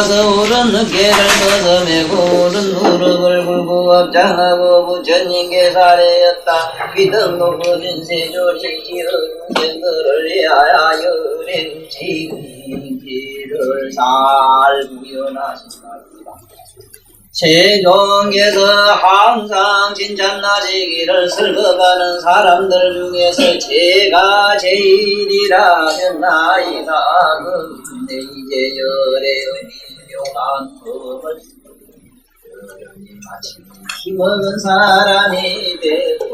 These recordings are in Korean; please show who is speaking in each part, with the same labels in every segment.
Speaker 1: 서울은 늦게를 벗어매고는 무릎을 꿇고 업장하고 부처님께 사례였다. 귀등 높은 세조리 지어중생들을 위하여 렘지기를 잘 구현하신다. 세종께서 항상 칭찬하시기를 슬퍼가는 사람들 중에서 제가 제일이라면 나이가 근데 이제 열애의 묘한 법을 마치 힘없는 사람이 되고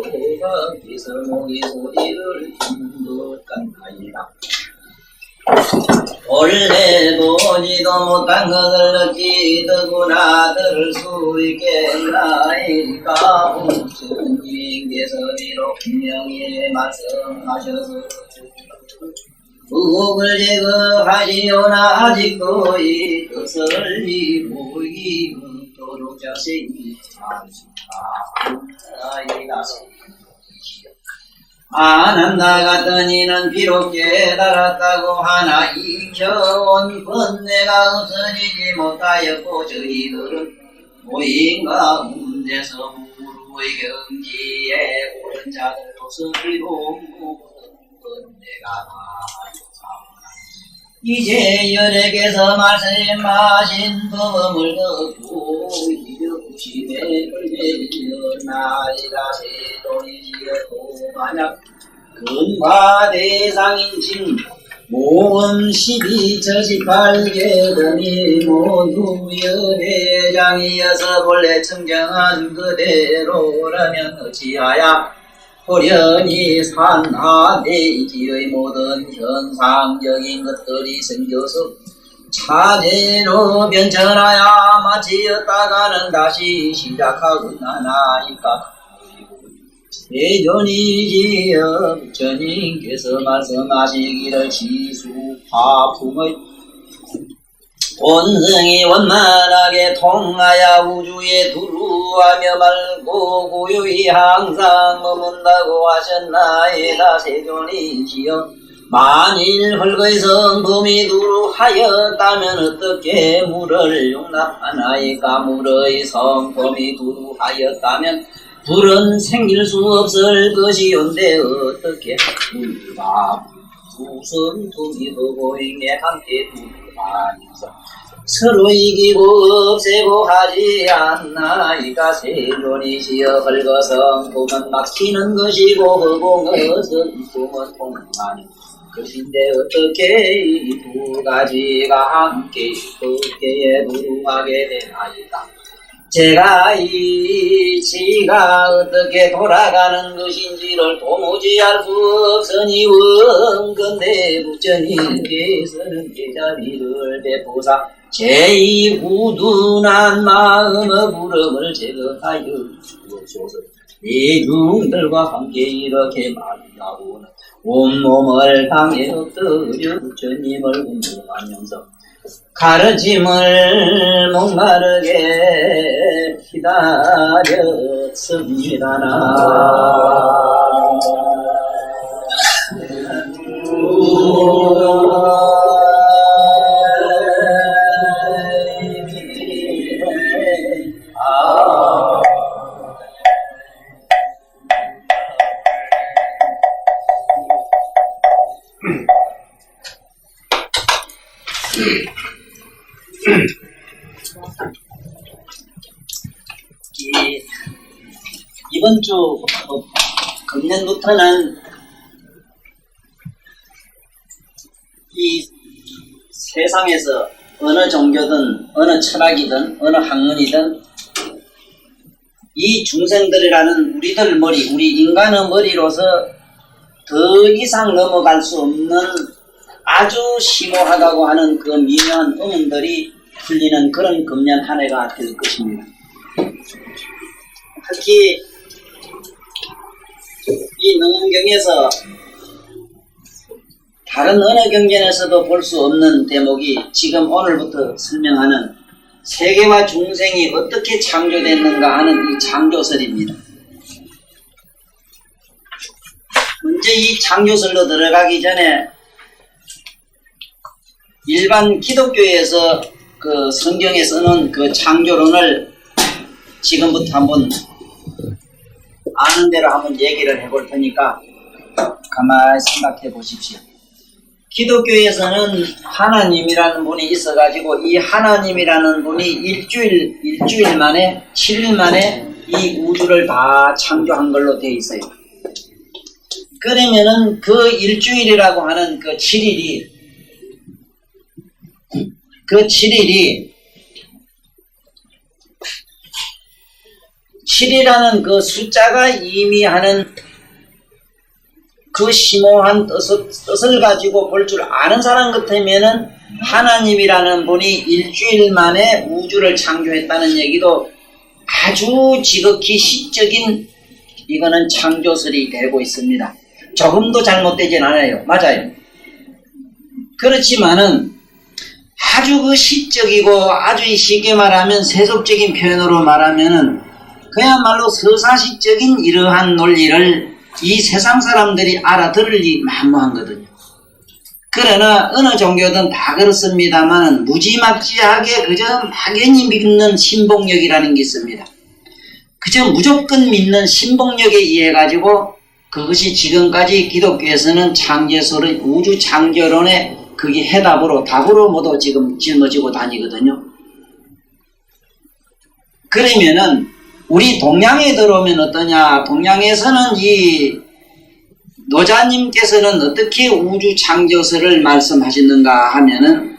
Speaker 1: 기서목이 소리를 듣던 나이다. 원래 보지도 못한 것을 어찌 더구나 들을 수 있겠나이까. 부처님께서 비록 분명히 말씀하셔서 무국을 제거하시오나 아직도 이 뜻을 이루도록 자세히 하시나이다. 아난다 같은 이는 비록 깨달았다고 하나 익혀온 번뇌가 없어지지 못하였고 저희들은 모임과 문제서 무루의 경지에 오른 자들로서 비록 번뇌가 이제 열에게서 말씀하신 법을 듣고 이르심에 불매리었나이다. 세존이시여도 만약 근과 대상인 진 모음 12처18개더니 모두 열애장이어서 본래 청정한 그대로라면 어찌하여 호련히 산하대지의 모든 현상적인 것들이 생겨서 차제로 변천하여 마치었다가는 다시 시작하겠나이까. 세존이시여 부처님께서 말씀하시기를 지수화풍의 원성이 원만하게 통하여 우주에 두루하며 말고 고요히 항상 머문다고 하셨나이다. 세존이시여 만일 헐거의 성품이 두루하였다면 어떻게 물을 용납하나이까. 물의 성품이 두루하였다면 불은 생길 수 없을 것이온데 어떻게 물과 무슨 두기도 보이게 함께 두루하여서 서로 이기고 없애고 하지 않나이까. 세존이시여 헐거성품은 막히는 것이고 허공의 성품은 통하는 것인데 어떻게 이 두 가지가 함께 어떻게 두루하게 되나이까. 제가 이치가 어떻게 돌아가는 것인지를 도무지 알 수 없으니 원건대 부처님께서는 제자비를 베푸사 제2후둔한 마음의 부름을 제거하여 주옵소서. 대중들과 함께 이렇게 말하고는 온몸을 땅에 엎드려 부처님을 운동하면서 가르침을 목마르게 기다렸습니다. 이번 주 금년부터는 이 세상에서 어느 종교든 어느 철학이든 어느 학문이든 이 중생들이라는 우리들 머리, 우리 인간의 머리로서 더 이상 넘어갈 수 없는 아주 심오하다고 하는 그 미묘한 의문들이 풀리는 그런 금년 한 해가 될 것입니다. 특히 이 능엄경에서 다른 어느 경전에서도 볼 수 없는 대목이 지금 오늘부터 설명하는 세계와 중생이 어떻게 창조됐는가 하는 이 창조설입니다. 먼저 이 창조설로 들어가기 전에 일반 기독교에서 그 성경에 쓰는 그 창조론을 지금부터 한번 아는 대로 한번 얘기를 해볼 테니까 가만히 생각해 보십시오. 기독교에서는 하나님이라는 분이 있어가지고 이 하나님이라는 분이 일주일 만에 7일 만에 이 우주를 다 창조한 걸로 되어 있어요. 그러면은 그 일주일이라고 하는 그 7일이 그 7이라는 그 숫자가 의미하는 그 심오한 뜻을 가지고 볼 줄 아는 사람 같으면은 하나님이라는 분이 일주일 만에 우주를 창조했다는 얘기도 아주 지극히 시적인 이거는 창조설이 되고 있습니다. 조금도 잘못되진 않아요. 맞아요. 그렇지만은 아주 그 시적이고 아주 쉽게 말하면 세속적인 표현으로 말하면은 그야말로 서사시적인 이러한 논리를 이 세상 사람들이 알아들을리 만무한거든요. 그러나 어느 종교든 다 그렇습니다만 무지막지하게 그저 막연히 믿는 신봉력이라는 게 있습니다. 그저 무조건 믿는 신봉력에 의해 가지고 그것이 지금까지 기독교에서는 창조설의 우주 창조론의 그게 해답으로 답으로 모두 지금 짊어지고 다니거든요. 그러면은 우리 동양에 들어오면 어떠냐? 동양에서는 이 노자님께서는 어떻게 우주 창조설을 말씀하셨는가 하면은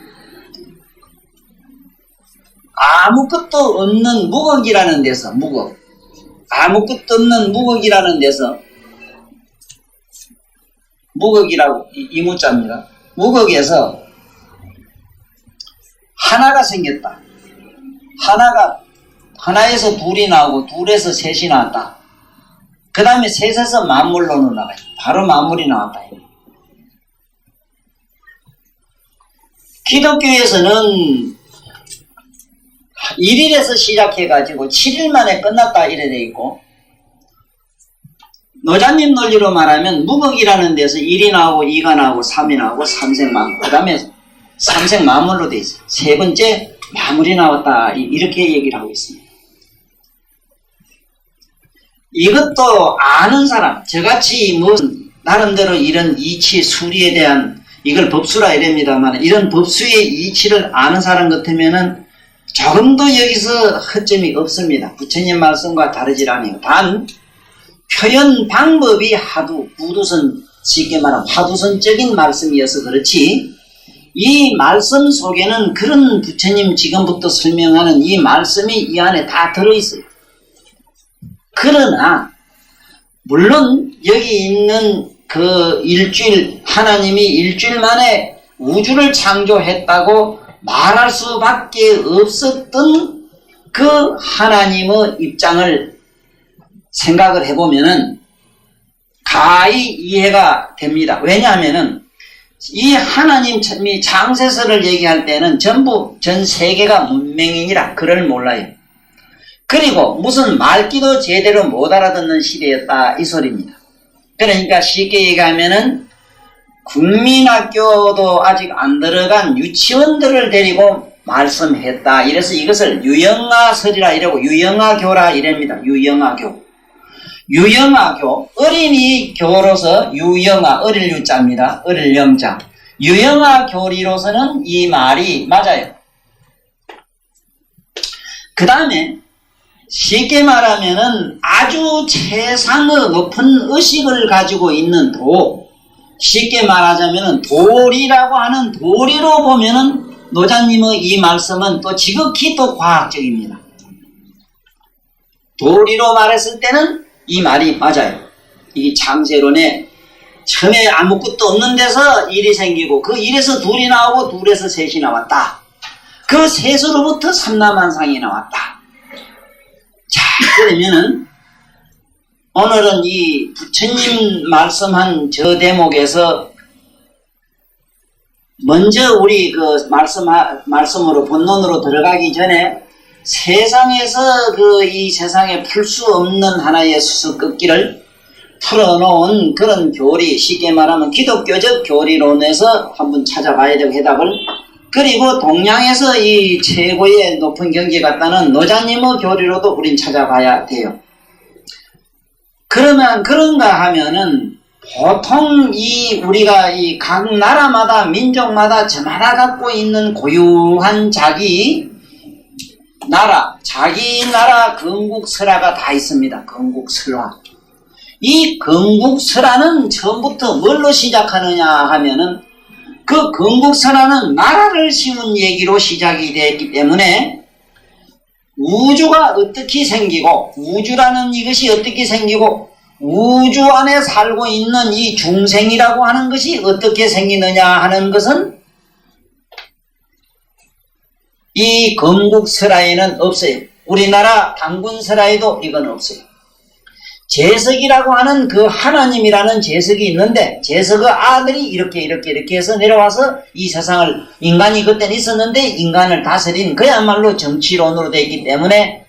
Speaker 1: 아무것도 없는 무극이라는 데서 아무것도 없는 무극이라는 데서 무극이라고 이무자입니다. 무극에서 하나가 생겼다. 하나에서 둘이 나오고 둘에서 셋이 나왔다. 그 다음에 셋에서 만물론으로 나가요. 바로 만물이 나왔다. 기독교에서는 1일에서 시작해가지고 7일 만에 끝났다 이래 돼 있고, 노자님 논리로 말하면 무극이라는 데서 1이 나오고 2가 나오고 3이 나오고 삼생만물, 그 다음에 삼생만물로 돼 있어요. 세 번째 만물이 나왔다 이렇게 얘기를 하고 있습니다. 이것도 아는 사람, 저같이 무슨 나름대로 이런 이치 수리에 대한 이걸 법수라 이랍니다만 이런 법수의 이치를 아는 사람 같으면은 조금도 여기서 허점이 없습니다. 부처님 말씀과 다르질 않아요. 단 표현 방법이 하도 쉽게 말하면 하두선적인 말씀이어서 그렇지, 이 말씀 속에는 그런 부처님 지금부터 설명하는 이 말씀이 이 안에 다 들어있어요. 그러나 물론 여기 있는 그 하나님이 일주일 만에 우주를 창조했다고 말할 수밖에 없었던 그 하나님의 입장을 생각을 해보면은 가히 이해가 됩니다. 왜냐하면은 이 하나님이 창세설을 얘기할 때는 전부 전 세계가 문맹인이라 그를 몰라요. 그리고 무슨 말귀도 제대로 못 알아듣는 시대였다 이 소리입니다. 그러니까 쉽게 얘기하면은 국민학교도 아직 안 들어간 유치원들을 데리고 말씀했다. 이래서 이것을 유영아설이라 이러고 유영아교라 이랍니다. 유영아교, 어린이 교로서 유영아, 어릴 유자입니다. 어릴 영자. 유영아 교리로서는 이 말이 맞아요. 그 다음에 쉽게 말하면은 아주 최상의 높은 의식을 가지고 있는 쉽게 말하자면은 도리라고 하는 도리로 보면은 노자님의 이 말씀은 또 지극히 또 과학적입니다. 도리로 말했을 때는 이 말이 맞아요. 이 창세론에 처음에 아무것도 없는 데서 일이 생기고 그 일에서 둘이 나오고 둘에서 셋이 나왔다. 그 셋으로부터 삼라만상이 나왔다. 자, 그러면은 오늘은 이 부처님 말씀한 저 대목에서 먼저 우리 그 말씀으로 본론으로 들어가기 전에 세상에서 이 세상에 풀 수 없는 하나의 수수께끼를 풀어놓은 그런 교리, 쉽게 말하면 기독교적 교리론에서 한번 찾아봐야 되고 해답을 그리고 동양에서 이 최고의 높은 경지 같다는 노자님의 교리로도 우린 찾아봐야 돼요. 그러면 그런가 하면은 보통 우리가 이 각 나라마다 민족마다 저마다 갖고 있는 고유한 자기 나라 건국설화가 다 있습니다. 건국설화. 이 건국설화는 처음부터 뭘로 시작하느냐 하면은 그 건국설화는 나라를 세운 얘기로 시작이 되었기 때문에 우주가 어떻게 생기고 우주라는 이것이 어떻게 생기고 우주 안에 살고 있는 이 중생이라고 하는 것이 어떻게 생기느냐 하는 것은 이 건국설화에는 없어요. 우리나라 당군설화에도 이건 없어요. 제석이라고 하는 그 하나님이라는 제석이 있는데 제석의 아들이 이렇게 해서 내려와서 이 세상을 인간이 그때는 있었는데 인간을 다스린 그야말로 정치론으로 되어 있기 때문에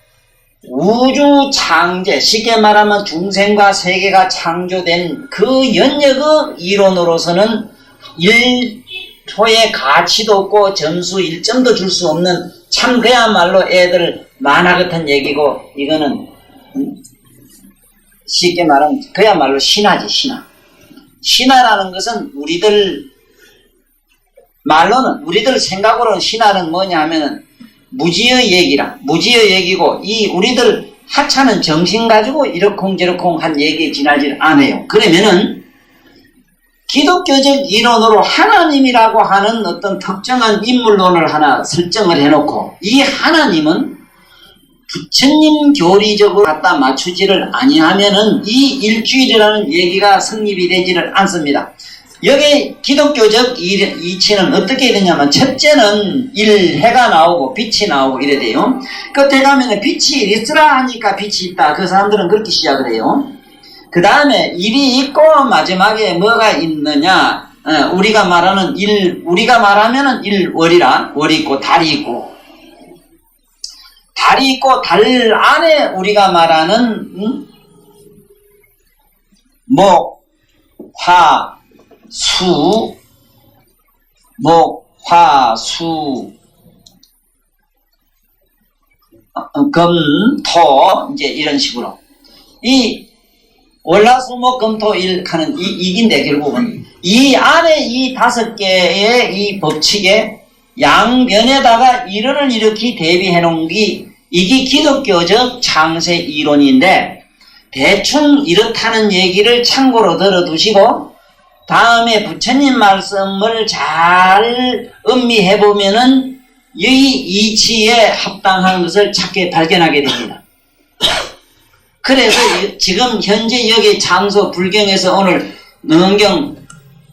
Speaker 1: 우주 창제, 쉽게 말하면 중생과 세계가 창조된 그 연역의 이론으로서는 1초의 가치도 없고 점수 1점도 줄 수 없는 참 그야말로 애들 만화 같은 얘기고 이거는 쉽게 말하면 그야말로 신화지 신화. 신화라는 것은 우리들 말로는 우리들 생각으로는 신화는 뭐냐 하면은 무지의 얘기고 이 우리들 하찮은 정신 가지고 이러쿵저러쿵 한 얘기에 지나질 않아요. 그러면은 기독교적 이론으로 하나님이라고 하는 어떤 특정한 인물론을 하나 설정을 해놓고 이 하나님은 부처님 교리적으로 갖다 맞추지를 아니하면은 이 일주일이라는 얘기가 성립이 되지를 않습니다. 여기 기독교적 이치는 어떻게 되냐면 첫째는 해가 나오고 빛이 나오고 이래 돼요. 끝에 가면은 빛이 있으라 하니까 빛이 있다. 그 사람들은 그렇게 시작을 해요. 그 다음에 일이 있고 마지막에 뭐가 있느냐? 우리가 말하면은 월이라 월이 있고 달이 있고 달 안에 우리가 말하는 목, 화, 수, 금, 토 이제 이런 식으로 이 월화수목금토일 하는 이긴데 결국은 이 안에 이 5개의 이 법칙에 양변에다가 이론을 이렇게 대비해 놓은 게 이게 기독교적 창세 이론인데 대충 이렇다는 얘기를 참고로 들어두시고 다음에 부처님 말씀을 잘 음미해 보면은 이 이치에 합당한 것을 찾게 발견하게 됩니다. 그래서 지금 현재 여기 장소 불경에서 오늘 능경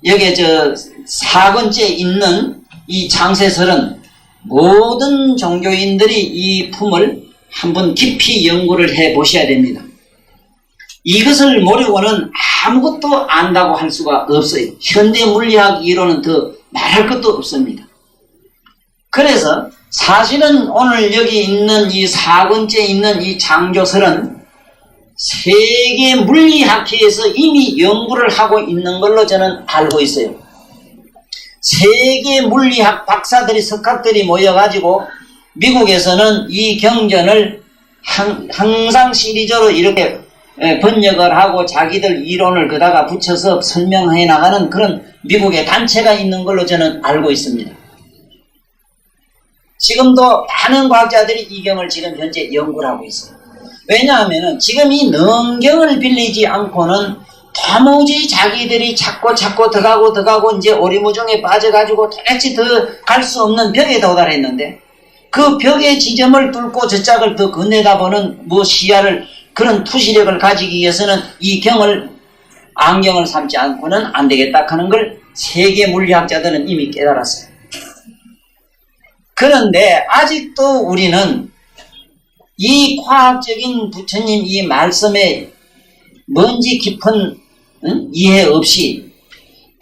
Speaker 1: 여기 4권째 있는 이 창세설은 모든 종교인들이 이 품을 한번 깊이 연구를 해 보셔야 됩니다. 이것을 모르고는 아무것도 안다고 할 수가 없어요. 현대 물리학 이론은 더 말할 것도 없습니다. 그래서 사실은 오늘 여기 있는 이 4권째 있는 이 창조설은 세계 물리학회에서 이미 연구를 하고 있는 걸로 저는 알고 있어요. 세계 물리학 박사들이 석학들이 모여가지고 미국에서는 이 경전을 항상 시리즈로 이렇게 번역을 하고 자기들 이론을 그다가 붙여서 설명해 나가는 그런 미국의 단체가 있는 걸로 저는 알고 있습니다. 지금도 많은 과학자들이 이 경을 지금 현재 연구를 하고 있어요. 왜냐하면 지금 이 능경을 빌리지 않고는 도무지 자기들이 자꾸 들어가고 이제 오리무중에 빠져가지고 도대체 더 갈 수 없는 벽에 도달했는데 그 벽의 지점을 뚫고 저 짝을 더 건네다보는 시야를 그런 투시력을 가지기 위해서는 이 경을 안경을 삼지 않고는 안 되겠다 하는 걸 세계 물리학자들은 이미 깨달았어요. 그런데 아직도 우리는 이 과학적인 부처님 이 말씀에 뭔지 깊은 이해 없이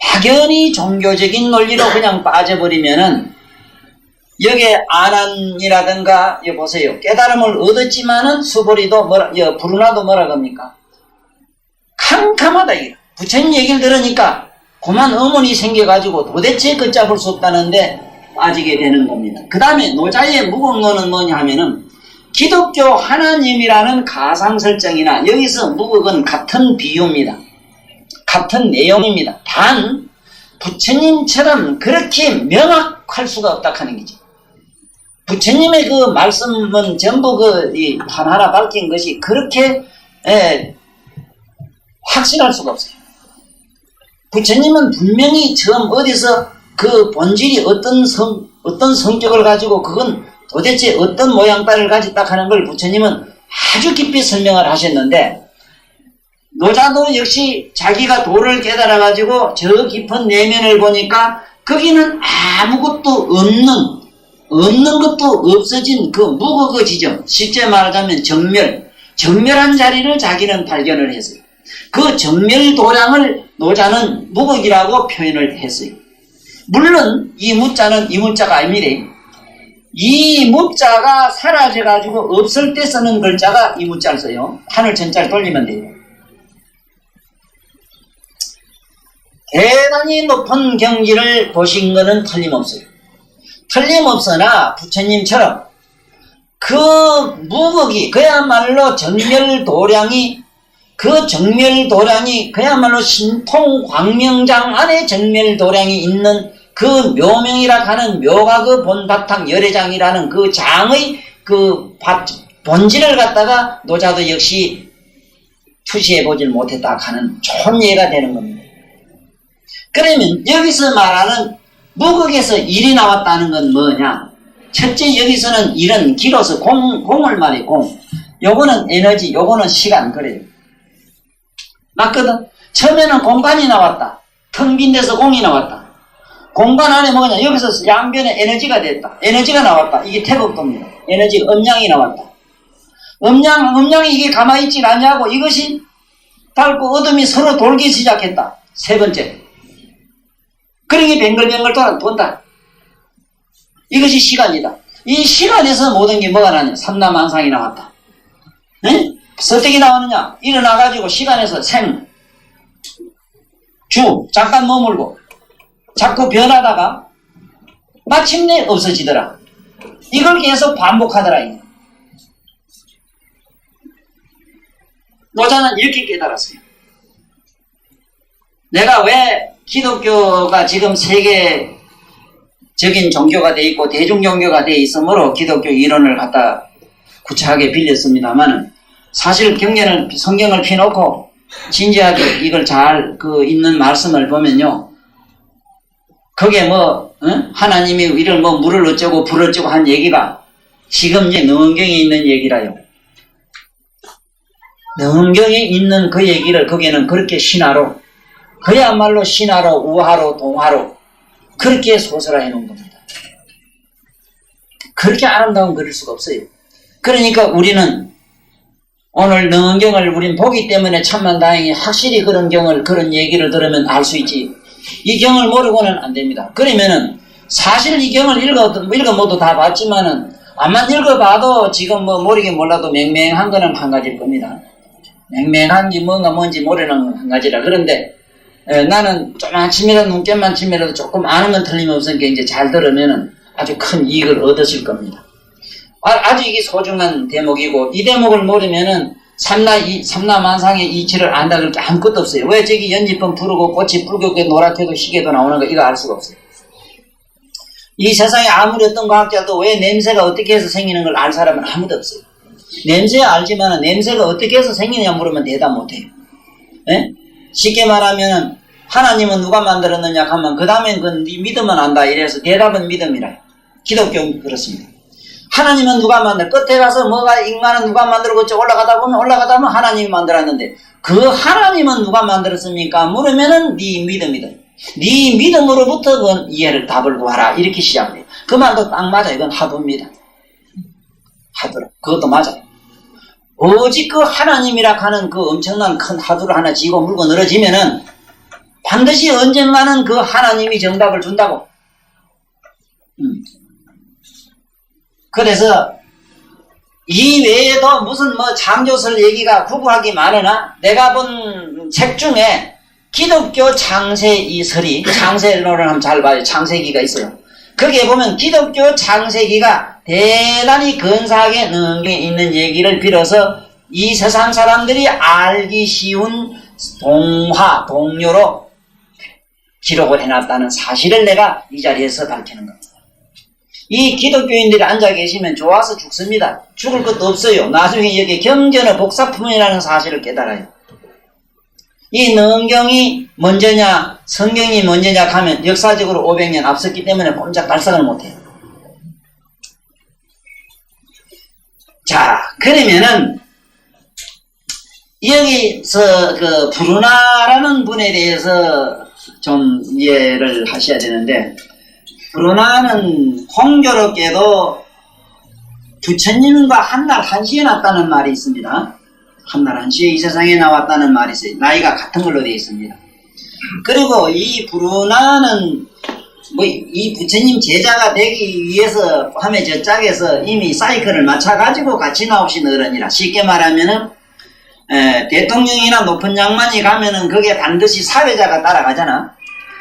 Speaker 1: 막연히 종교적인 논리로 그냥 빠져버리면은 여기에 아난이라든가 여기 보세요. 깨달음을 얻었지만은 수보리도 부르나도 뭐라 겁니까? 캄캄하다 이거. 부처님 얘기를 들으니까 그만 의문이 생겨가지고 도대체 걷잡을 수 없다는데 빠지게 되는 겁니다. 그 다음에 노자의 무곡론은 뭐냐 하면은 기독교 하나님이라는 가상 설정이나 여기서 무곡은 같은 비유입니다. 같은 내용입니다. 단 부처님처럼 그렇게 명확할 수가 없다 하는 거죠. 부처님의 그 말씀은 전부 이 하나하나 밝힌 것이 그렇게 확실할 수가 없어요. 부처님은 분명히 처음 어디서 그 본질이 어떤 성격을 가지고 그건 도대체 어떤 모양따를 가졌다 하는 걸 부처님은 아주 깊이 설명을 하셨는데 노자도 역시 자기가 도를 깨달아 가지고 저 깊은 내면을 보니까 거기는 아무것도 없는 것도 없어진 그 무거그 지점, 실제 말하자면 정멸한 자리를 자기는 발견을 했어요. 그 정멸도량을 노자는 무거기라고 표현을 했어요. 물론 이 무자는 이 무자가 아닙니다. 이 무자가 사라져가지고 없을 때 쓰는 글자가 이 무자를 써요. 하늘 천자를 돌리면 돼요. 대단히 높은 경지를 보신 것은 틀림없어요. 틀림없으나 부처님처럼 그 무극이 그야말로 정멸도량이 그야말로 신통광명장 안에 정멸도량이 있는 그 묘명이라 하는 묘가 그 본바탕 열애장이라는 그 장의 그 본질을 갖다가 노자도 역시 투시해보질 못했다 하는 좋은 예가 되는 겁니다. 그러면 여기서 말하는 무극에서 일이 나왔다는 건 뭐냐? 첫째 여기서는 일은 길어서 공을 말해 공. 요거는 에너지, 요거는 시간 그래요. 맞거든? 처음에는 공간이 나왔다. 텅 빈 데서 공이 나왔다. 공간 안에 뭐냐? 여기서 양변에 에너지가 됐다. 에너지가 나왔다. 이게 태극도입니다. 에너지 음량이 나왔다. 음량이 이게 가만히 있지 않냐고 이것이 밝고 어둠이 서로 돌기 시작했다. 세 번째. 그러게 뱅글뱅글 돈다. 이것이 시간이다. 이 시간에서 모든 게 뭐가 나냐? 삼라만상이 나왔다. 네? 어떻게 나오느냐? 일어나가지고 시간에서 잠깐 머물고 자꾸 변하다가 마침내 없어지더라. 이걸 계속 반복하더라. 노자는 이렇게 깨달았어요. 내가 왜 기독교가 지금 세계적인 종교가 돼 있고 대중종교가 돼 있으므로 기독교 이론을 갖다 구차하게 빌렸습니다만은 사실 성경을 펴놓고 진지하게 이걸 잘 있는 말씀을 보면요. 그게 하나님이 이를 물을 어쩌고 불을 어쩌고 한 얘기가 지금 이제 능언경에 있는 얘기라요. 능언경에 있는 그 얘기를 거기에는 그렇게 신화로 그야말로 신화로 우화로 동화로 그렇게 소설화해 놓은 겁니다. 그렇게 아름다운 글일 수가 없어요. 그러니까 우리는 오늘 능언경을 우린 보기 때문에 참만 다행히 확실히 그런 얘기를 들으면 알 수 있지. 이 경을 모르고는 안 됩니다. 그러면은 사실 이 경을 읽어모두 다 봤지만은 암만 읽어봐도 지금 모르긴 몰라도 맹맹한 거는 한 가지일 겁니다. 맹맹한지 뭔지 모르는 건 한 가지라. 그런데 나는 좀 아침이라도 눈깨만 치면라도 조금 아는 틀림없으니까 이제 잘 들으면은 아주 큰 이익을 얻으실 겁니다. 아주 이게 소중한 대목이고 이 대목을 모르면은 삼라만상의 이치를 안다 그럴 게 아무것도 없어요. 왜 저기 연지번 부르고 꽃이 붉게 노랗게도 희게도 나오는 거 이거 알 수가 없어요. 이 세상에 아무리 어떤 과학자도 왜 냄새가 어떻게 해서 생기는 걸 알 사람은 아무도 없어요. 냄새 알지만은 냄새가 어떻게 해서 생기느냐 물으면 대답 못해요. 예? 쉽게 말하면 하나님은 누가 만들었느냐 하면 그 다음엔 그건 네 믿으면 안다 이래서 대답은 믿음이라. 기독교는 그렇습니다. 하나님은 누가 끝에 가서 인간은 누가 만들고 올라가다 보면 하나님이 만들었는데 그 하나님은 누가 만들었습니까? 물으면은 네 믿음이다. 네 믿음으로부터 그건 답을 구하라 이렇게 시작해요. 그 말도 딱 맞아요. 이건 하두입니다. 하두라. 그것도 맞아요. 오직 그 하나님이라 하는 그 엄청난 큰 하두를 하나 쥐고 물고 늘어지면은 반드시 언젠가는 그 하나님이 정답을 준다고. 그래서 이 외에도 무슨 창조설 얘기가 구구하기 많으나 내가 본 책 중에 기독교 창세 이 설이 창세론을 한번 잘 봐요. 창세기가 있어요. 거기에 보면 기독교 창세기가 대단히 근사하게 능경에 있는 얘기를 빌어서 이 세상 사람들이 알기 쉬운 동화, 동료로 기록을 해놨다는 사실을 내가 이 자리에서 밝히는 겁니다. 이 기독교인들이 앉아 계시면 좋아서 죽습니다. 죽을 것도 없어요. 나중에 여기 경전의 복사품이라는 사실을 깨달아요. 이 능경이 먼저냐 성경이 먼저냐 하면 역사적으로 500년 앞섰기 때문에 꼼짝 달싹을 못해요. 자, 그러면은 여기서 그 브루나라는 분에 대해서 좀 이해를 하셔야 되는데, 브루나는 공교롭게도 부처님과 한날 한시에 났다는 말이 있습니다. 한날 한시에 이 세상에 나왔다는 말이 있어요. 나이가 같은 걸로 되어 있습니다. 그리고 이 브루나는 뭐 이 부처님 제자가 되기 위해서 하면 저 짝에서 이미 사이클을 맞춰가지고 같이 나오신 어른이라, 쉽게 말하면은 대통령이나 높은 양반이 가면은 그게 반드시 사회자가 따라가잖아.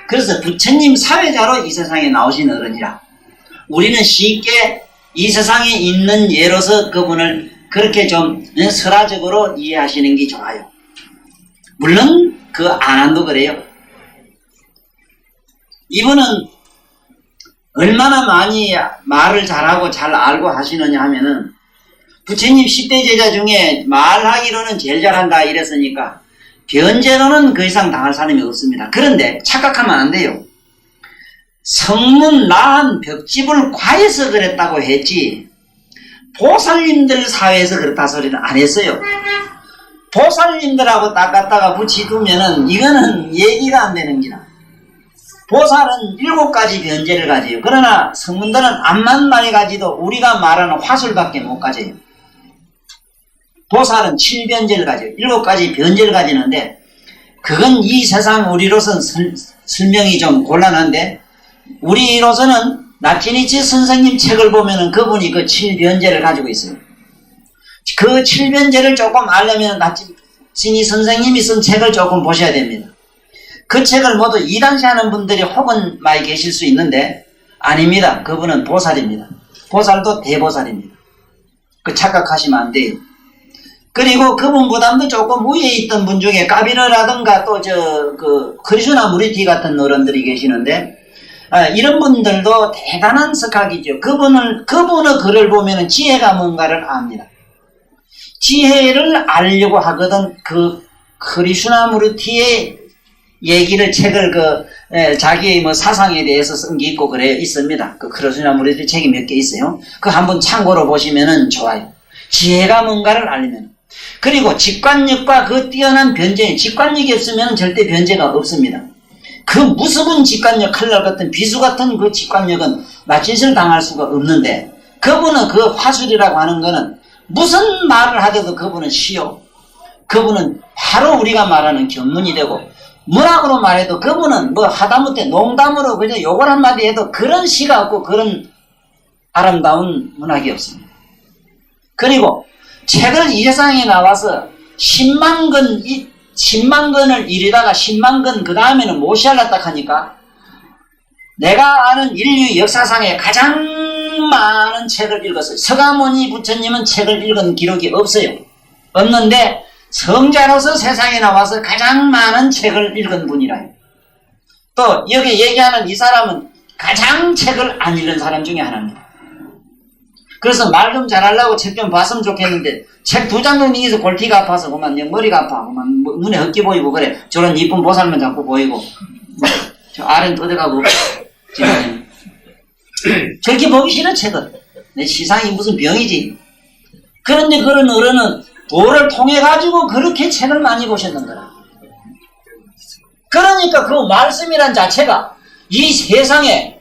Speaker 1: 그래서 부처님 사회자로 이 세상에 나오신 어른이라, 우리는 쉽게 이 세상에 있는 예로서 그분을 그렇게 좀 설화적으로 이해하시는 게 좋아요. 물론 그 안한도 그래요. 이분은 얼마나 많이 말을 잘하고 잘 알고 하시느냐 하면은, 부처님 10대 제자 중에 말하기로는 제일 잘한다 이랬으니까 변제로는 그 이상 당할 사람이 없습니다. 그런데 착각하면 안 돼요. 성문 나한 벽집을 과해서 그랬다고 했지 보살님들 사회에서 그렇다 소리는 안 했어요. 보살님들하고 딱 갖다가 붙이두면은 이거는 얘기가 안 되는 기라. 보살은 7가지 변제를 가져요. 그러나 성문들은 암만 많이 가지도 우리가 말하는 화술밖에 못 가져요. 보살은 7변제를 가져요. 7가지 변제를 가지는데, 그건 이 세상 우리로서는 설명이 좀 곤란한데, 우리로서는 나치니치 선생님 책을 보면은 그분이 그 7변제를 가지고 있어요. 그 7변제를 조금 알려면 나치니 선생님이 쓴 책을 조금 보셔야 됩니다. 그 책을 모두 이단시하는 분들이 혹은 많이 계실 수 있는데, 아닙니다. 그분은 보살입니다. 보살도 대보살입니다. 그 착각하시면 안 돼요. 그리고 그분보다도 조금 위에 있던 분 중에 까비르라든가 또 크리슈나 무리티 같은 어른들이 계시는데, 이런 분들도 대단한 석학이죠. 그분의 글을 보면은 지혜가 뭔가를 압니다. 지혜를 알려고 하거든. 그 크리슈나 무리티의 얘기를, 책을 자기의 뭐 사상에 대해서 쓴 게 있고 그래요. 있습니다. 그 크리슈나 무리티 책이 몇 개 있어요. 그 한번 참고로 보시면은 좋아요. 지혜가 뭔가를 알리면. 그리고 직관력과 그 뛰어난 변제, 직관력이 없으면 절대 변제가 없습니다. 그 무서운 직관력, 칼날 같은 비수 같은 그 직관력은 낯짓을 당할 수가 없는데, 그분은 그 화술이라고 하는 거는 무슨 말을 하더라도 그분은 시요. 그분은 바로 우리가 말하는 견문이 되고, 문학으로 말해도 그분은 뭐 하다못해 농담으로 그냥 욕을 한마디 해도 그런 시가 없고 그런 아름다운 문학이 없습니다. 그리고 책을 이 세상에 나와서 10만 건을 이르다가 10만 건 그 다음에는 못시할라 딱 하니까, 내가 아는 인류 역사상에 가장 많은 책을 읽었어요. 서가모니 부처님은 책을 읽은 기록이 없어요. 없는데 성자로서 세상에 나와서 가장 많은 책을 읽은 분이라요. 또 여기 얘기하는 이 사람은 가장 책을 안 읽은 사람 중에 하나입니다. 그래서 말 좀 잘하려고 책 좀 봤으면 좋겠는데, 책 2장 정도 읽어서 골티가 아파서 그만 머리가 아파, 그만 눈에 헛기 보이고 그래. 저런 이쁜 보살만 자꾸 보이고 저 아래는 떠들어가고 저렇게 보기 싫은 책은 내 시상이 무슨 병이지. 그런데 그런 어른은 도를 통해 가지고 그렇게 책을 많이 보셨는 거라. 그러니까 그 말씀이란 자체가 이 세상에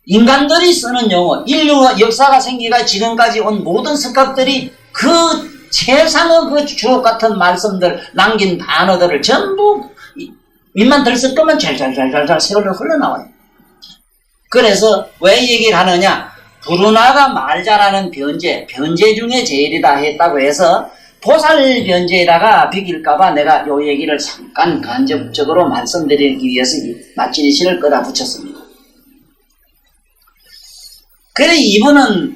Speaker 1: 인간들이 쓰는 용어, 인류가 역사가 생기가 지금까지 온 모든 석학들이 그 세상의 그 주옥 같은 말씀들, 남긴 단어들을 전부 입만 들쓸 거면 잘잘잘잘 세월로 흘러나와요. 그래서 왜 얘기를 하느냐? 브루나가 말 잘하는 변제 중에 제일이다 했다고 해서 보살 변제에다가 비길까봐 내가 요 얘기를 잠깐 간접적으로 말씀드리기 위해서 나치니시를 끌어 붙였습니다. 그래 이분은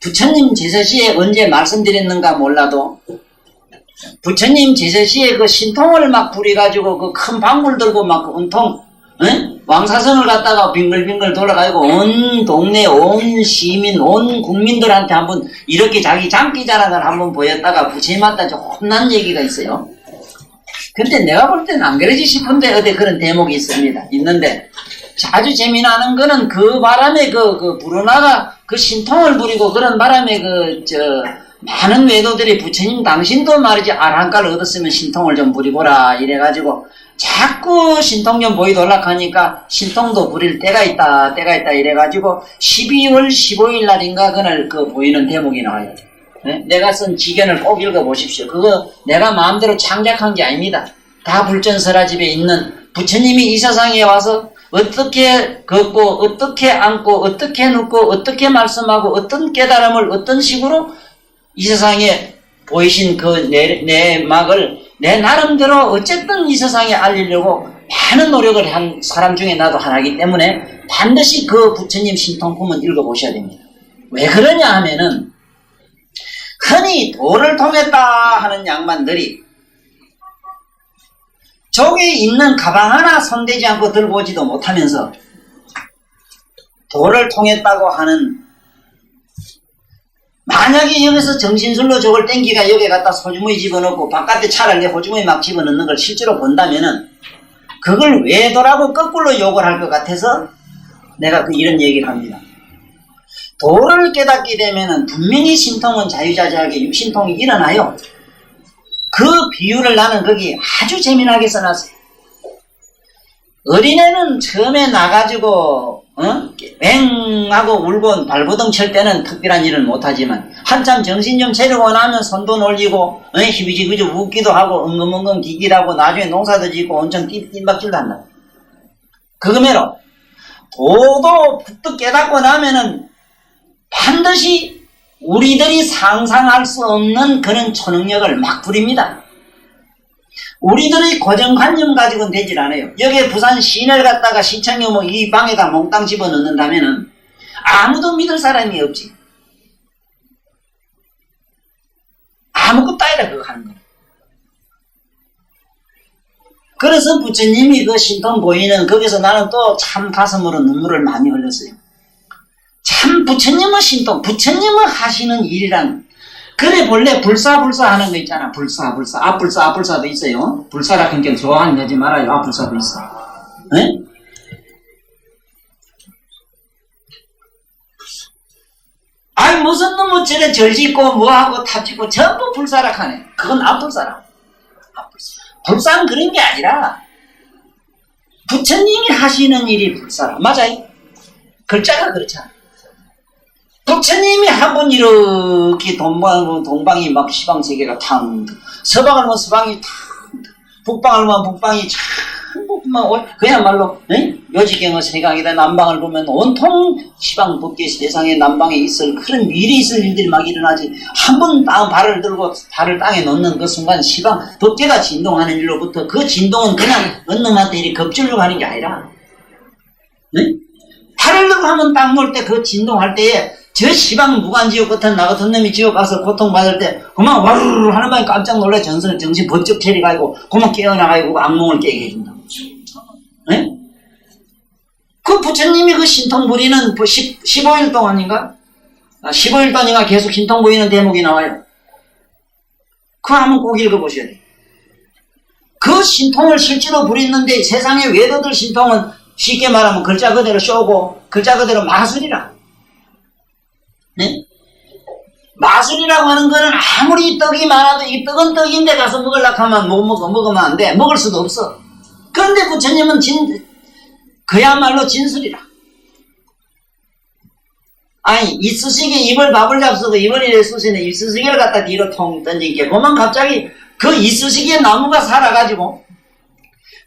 Speaker 1: 부처님 제사시에 언제 말씀드렸는가 몰라도 부처님 제사시에 그 신통을 막 부려가지고 그 큰 방울 들고 막 그 온통 왕사선을 갖다가 빙글빙글 돌아가지고 온 동네 온 시민 온 국민들한테 한번 이렇게 자기 장기 자랑을 한번 보였다가 부처님한테 좀 혼난 얘기가 있어요. 근데 내가 볼 때는 안 그러지 싶은데 어디 그런 대목이 있는데 아주 재미나는 거는 그 바람에 그 불어나가 그 신통을 부리고 그런 바람에 많은 외도들이 부처님 당신도 말이지 아랑가를 얻었으면 신통을 좀 부리보라 이래가지고 자꾸 신통 좀 보이돌락 하니까 신통도 부릴 때가 있다 이래가지고 12월 15일 날인가 그날 그 보이는 대목이 나와요. 네? 내가 쓴 지견을 꼭 읽어보십시오. 그거 내가 마음대로 창작한 게 아닙니다. 다 불전설화집에 있는 부처님이 이 세상에 와서 어떻게 걷고 어떻게 앉고 어떻게 눕고 어떻게 말씀하고 어떤 깨달음을 어떤 식으로 이 세상에 보이신 그 내막을 내 나름대로 어쨌든 이 세상에 알리려고 많은 노력을 한 사람 중에 나도 하나이기 때문에 반드시 그 부처님 신통품은 읽어보셔야 됩니다. 왜 그러냐 하면은 흔히 도를 통했다 하는 양반들이 저기 있는 가방 하나 손대지 않고 들고 오지도 못하면서 도를 통했다고 하는 만약에 여기서 정신술로 저걸 땡기가 여기에 갖다 소주머니 집어넣고 바깥에 차라리 호주머니 막 집어넣는 걸 실제로 본다면은 그걸 외도라고 거꾸로 욕을 할 것 같아서 내가 이런 얘기를 합니다. 도를 깨닫게 되면은 분명히 신통은 자유자재하게 육신통이 일어나요. 그 비유를 나는 거기 아주 재미나게 써놨어요. 어린애는 처음에 나가지고 왱하고 울고 발버둥 칠 때는 특별한 일은 못하지만 한참 정신 좀 차리고 나면 손도 놀리고 희비지그저 웃기도 하고 엉금엉금 기기도 하고 나중에 농사도 짓고 엄청 뜀박질도 한다. 그거매로 도도 부뜩 깨닫고 나면은 반드시 우리들이 상상할 수 없는 그런 초능력을 막 부립니다. 우리들의 고정관념 가지고는 되질 않아요. 여기에 부산 시내를 갖다가 시청료 이 방에다 몽땅 집어넣는다면은 아무도 믿을 사람이 없지. 아무것도 아니라 그거 하는 거예요. 그래서 부처님이 그 신통 보이는 거기서 나는 또 참 가슴으로 눈물을 많이 흘렸어요. 참 부처님은 신통, 부처님은 하시는 일이란 그래 본래 불사 하는 거 있잖아. 불사 앞불사도 있어요. 불사라 그렇게 좋아하지 말아요. 앞불사도 있어. 네? 아니 무슨 놈의 저래 절짓고 뭐하고 탑짓고 전부 불사라 하네. 그건 앞불사라. 불사는 그런 게 아니라 부처님이 하시는 일이 불사라. 맞아요. 글자가 그렇잖아. 부처님이 한번 이렇게 동방이 막 시방세계가 탕, 서방을 보면 서방이 탕, 북방을 보면 북방이 전부 그야말로 묘지경의 세강이다. 남방을 보면 온통 시방 법계 세상에 남방에 있을 그런 미리 있을 일들이 막 일어나지. 한번 발을 들고 발을 땅에 놓는 그 순간 시방 법계가 진동하는 일로부터 그 진동은 그냥 어느 놈한테 이렇게 겁줄로 가는 게 아니라 발을 들고 한번 땅 놓을 때 그 진동할 때에 저 시방 무관지옥 같은 나 같은 놈이 지옥 가서 고통받을 때 그만 와르르 하는 바에 깜짝 놀라 정신 번쩍 차려가지고 그만 깨어나가지고 악몽을 깨게 해준다. 네? 그 부처님이 그 신통 부리는 15일 동안인가? 15일 동안인가 계속 신통 부리는 대목이 나와요. 그거 한번 꼭 읽어보셔야 돼요. 그 신통을 실제로 부리는데 세상의 외도들 신통은 쉽게 말하면 글자 그대로 쇼고 글자 그대로 마술이라. 네? 마술이라고 하는 거는 아무리 떡이 많아도 이 떡은 떡인데 가서 먹으려고 하면 먹으면 안 돼. 먹을 수도 없어. 그런데 부처님은 그야말로 진술이라. 아니 이쑤시개 입을 밥을 잡수고 입을 이래 쑤시는 이쑤시개를 갖다 뒤로 통 던진게 보면 갑자기 그 이쑤시개 나무가 살아가지고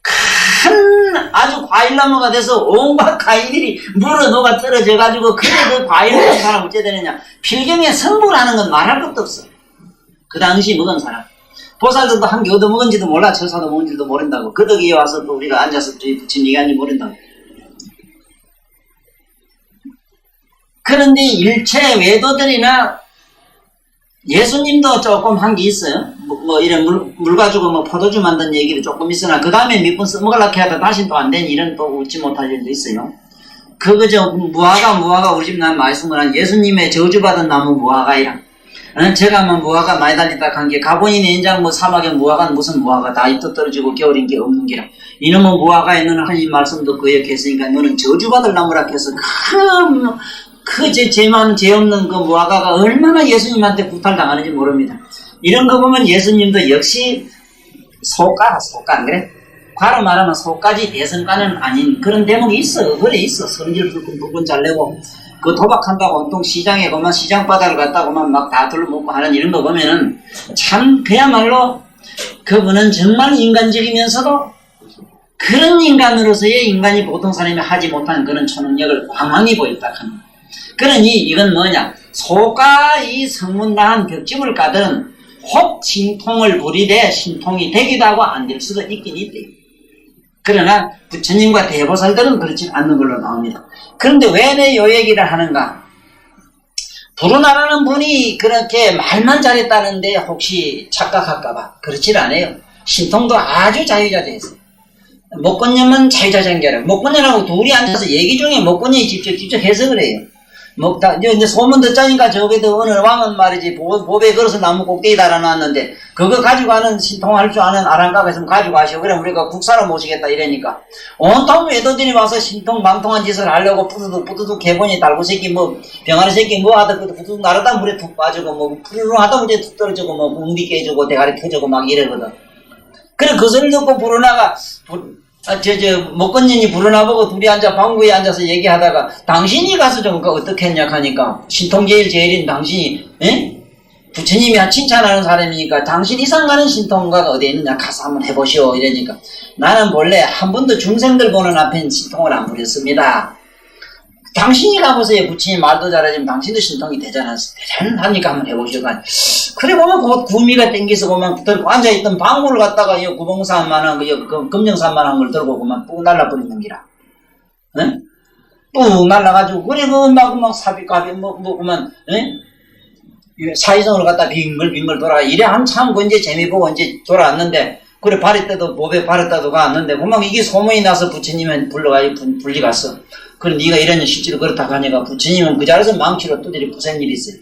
Speaker 1: 큰 아주 과일나무가 돼서 온갖 과일들이 물어 녹아 떨어져가지고 그래 그 과일을 먹은 사람 어째 되느냐. 필경에 성불하는 건 말할 것도 없어. 그 당시 먹은 사람. 보살들도 한 개 얻어먹은지도 몰라. 처사도 먹은지도 모른다고. 그 덕에 와서 또 우리가 앉아서 부처님 얘기하는지 모른다고. 그런데 일체 외도들이나 예수님도 조금 한 게 있어요. 이런 물 가지고 포도주 만든 얘기를 조금 있으나, 그 다음에 몇 번 써먹으려고 하다 다시 또 안 된 일은 또 웃지 못할 일도 있어요. 그거죠. 무화과, 우리 집 난 말씀을 한 예수님의 저주받은 나무 무화과이랑, 제가 무화과 많이 달리다 한 게, 가본인의 인장 사막에 무화과는 무슨 무화과, 다 잎도 떨어지고 겨울인 게 없는 기라. 이놈의 무화과에 너는 하나님 말씀도 거역했으니까 너는 저주받을 나무라 해서 죄 많은 죄 없는 그 무화과가 얼마나 예수님한테 구탈당하는지 모릅니다. 이런 거 보면 예수님도 역시 소가 안 그래? 과로 말하면 소까지 대성가는 아닌 그런 대목이 있어. 그래 있어. 성질 불끈 잘 내고 그 도박한다고 온통 시장에 그만 시장 바닥을 갔다고만 막 다 둘러먹고 하는 이런 거 보면은 참 그야말로 그분은 정말 인간적이면서도 그런 인간으로서의 인간이 보통 사람이 하지 못한 그런 초능력을 광활히 보였다 하는. 그러니 이건 뭐냐? 소가 이 성문 나한 벽집을 까든 혹 신통을 부리되 신통이 되기도 하고 안 될 수도 있긴 있대. 그러나 부처님과 대보살들은 그렇지 않는 걸로 나옵니다. 그런데 왜 내 요 얘기를 하는가? 부르나라는 분이 그렇게 말만 잘했다는데 혹시 착각할까봐 그렇지 않아요. 신통도 아주 자유자재했어요. 목건님은 자유자재한게라. 목건님하고 둘이 앉아서 얘기 중에 목건님이 직접 해석을 해요. 이제 소문 듣자니까 저기도 어느 왕은 말이지 보배 걸어서 나무 꼭대기 달아놨는데 그거 가지고 가는 신통할 줄 아는 아랑가가 있으면 가지고 가시오. 그래 우리가 국사로 모시겠다 이러니까 온통 외도들이 와서 신통 망통한 짓을 하려고 부두둑 개본이 달고 새끼 병아리 새끼 하다 부두둑 나르다 물에 툭 빠지고 푸르릉 하다 물에 툭 떨어지고 웅비 깨지고 대가리 터지고 막 이러거든. 그래 그 소리를 듣고 부르나가 목건님이 부르나보고 둘이 앉아 방구에 앉아서 얘기하다가 당신이 가서 좀 어떻게 했냐 하니까 신통제일 제일인 당신이 부처님이 칭찬하는 사람이니까 당신 이상 가는 신통가가 어디 있느냐 가서 한번 해보시오 이러니까 나는 본래 한 번도 중생들 보는 앞엔 신통을 안 부렸습니다. 당신이 가보세요. 부처님 말도 잘하지만 당신도 신통이 대단하니까 한번 해보시오. 그래 보면 그 구미가 땡기서 그만 들고 앉아있던 방울을 갖다가 이 구봉산만한 그 금령산만한 걸 들고 그만 뚝 날라버리는 기라. 응? 뚝 날라가지고 그래 막 삽입갑이 그만 사이성을 갖다 빙글 돌아가 이래 한참 그 이제 재미 보고 이제 돌아왔는데 그래 바리 때도 보배 바리 때도 갔는데 그만 이게 소문이 나서 부처님은 불러가지고 불리 갔어. 그래 네가 이러니 실제로 그렇다고 하니까 부처님은 그 자리에서 망치로 두드리 부센 일이 있어요.